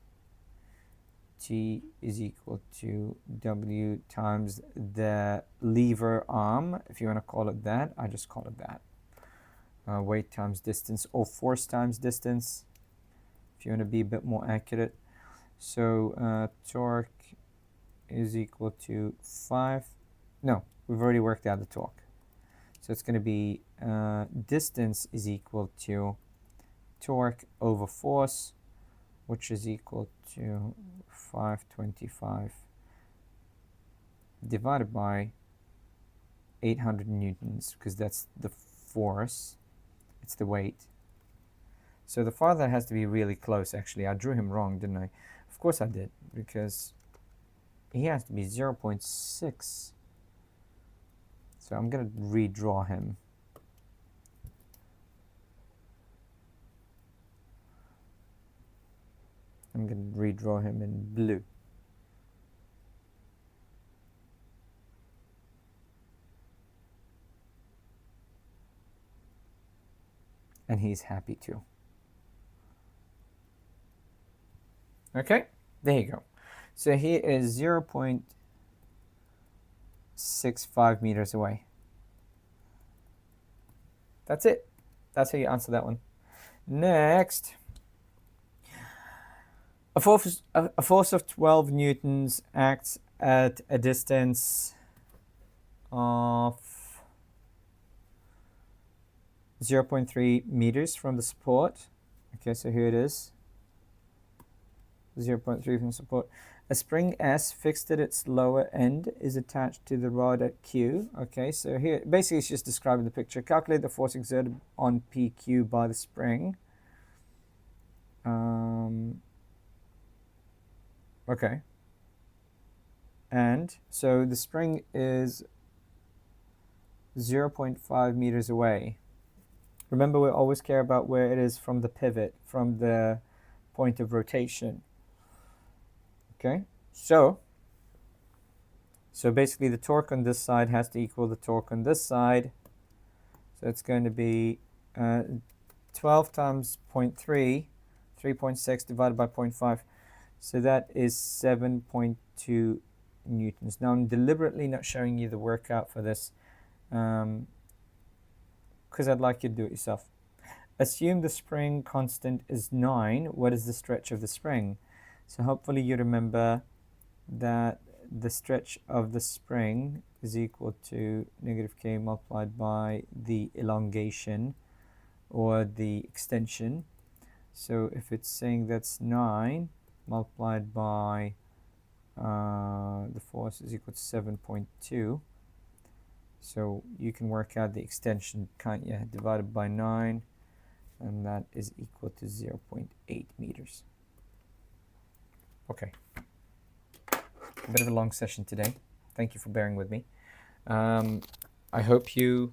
T is equal to W times the lever arm, if you want to call it that. I just call it that. Weight times distance, or force times distance, if you want to be a bit more accurate. So torque is equal to 5. No, we've already worked out the torque. So it's going to be distance is equal to torque over force, which is equal to 525 divided by 800 newtons, because that's the force, it's the weight. So the father has to be really close. Actually, I drew him wrong, didn't I? Of course I did, because he has to be 0.6. So I'm going to redraw him. I'm going to redraw him in blue. And he's happy too. Okay, there you go. So he is 0.65 meters away. That's it. That's how you answer that one. Next. A force of 12 newtons acts at a distance of 0.3 meters from the support. Okay, so here it is. 0.3 from the support. A spring S fixed at its lower end is attached to the rod at Q. Okay, so here basically it's just describing the picture. Calculate the force exerted on PQ by the spring. Okay. And so the spring is 0.5 meters away. Remember, we always care about where it is from the pivot, from the point of rotation. Okay, so basically the torque on this side has to equal the torque on this side. So it's going to be 12 times 0.3, 3.6 divided by 0.5. So that is 7.2 newtons. Now I'm deliberately not showing you the workout for this because I'd like you to do it yourself. Assume the spring constant is 9. What is the stretch of the spring? So hopefully you remember that the stretch of the spring is equal to negative k multiplied by the elongation or the extension. So if it's saying that's 9 multiplied by the force is equal to 7.2. So you can work out the extension, can't you? Divided by 9, and that is equal to 0.8 meters. Okay. A bit of a long session today. Thank you for bearing with me. I hope you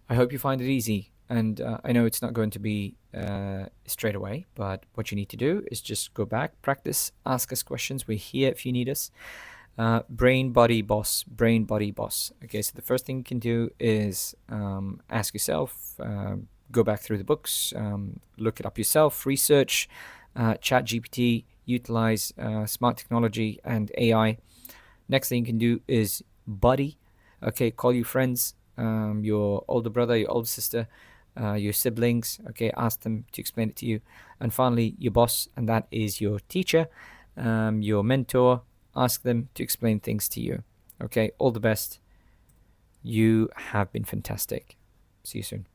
find it easy. And I know it's not going to be straight away, but what you need to do is just go back, practice, ask us questions. We're here if you need us. Brain, body, boss. Brain, body, boss. Okay, so the first thing you can do is ask yourself, go back through the books, look it up yourself, research, chat GPT, utilize smart technology and AI. Next thing you can do is body. Okay, call your friends, your older brother, your older sister, your siblings. Okay, ask them to explain it to you. And finally, your boss, and that is your teacher, your mentor. Ask them to explain things to you. Okay, all the best. You have been fantastic. See you soon.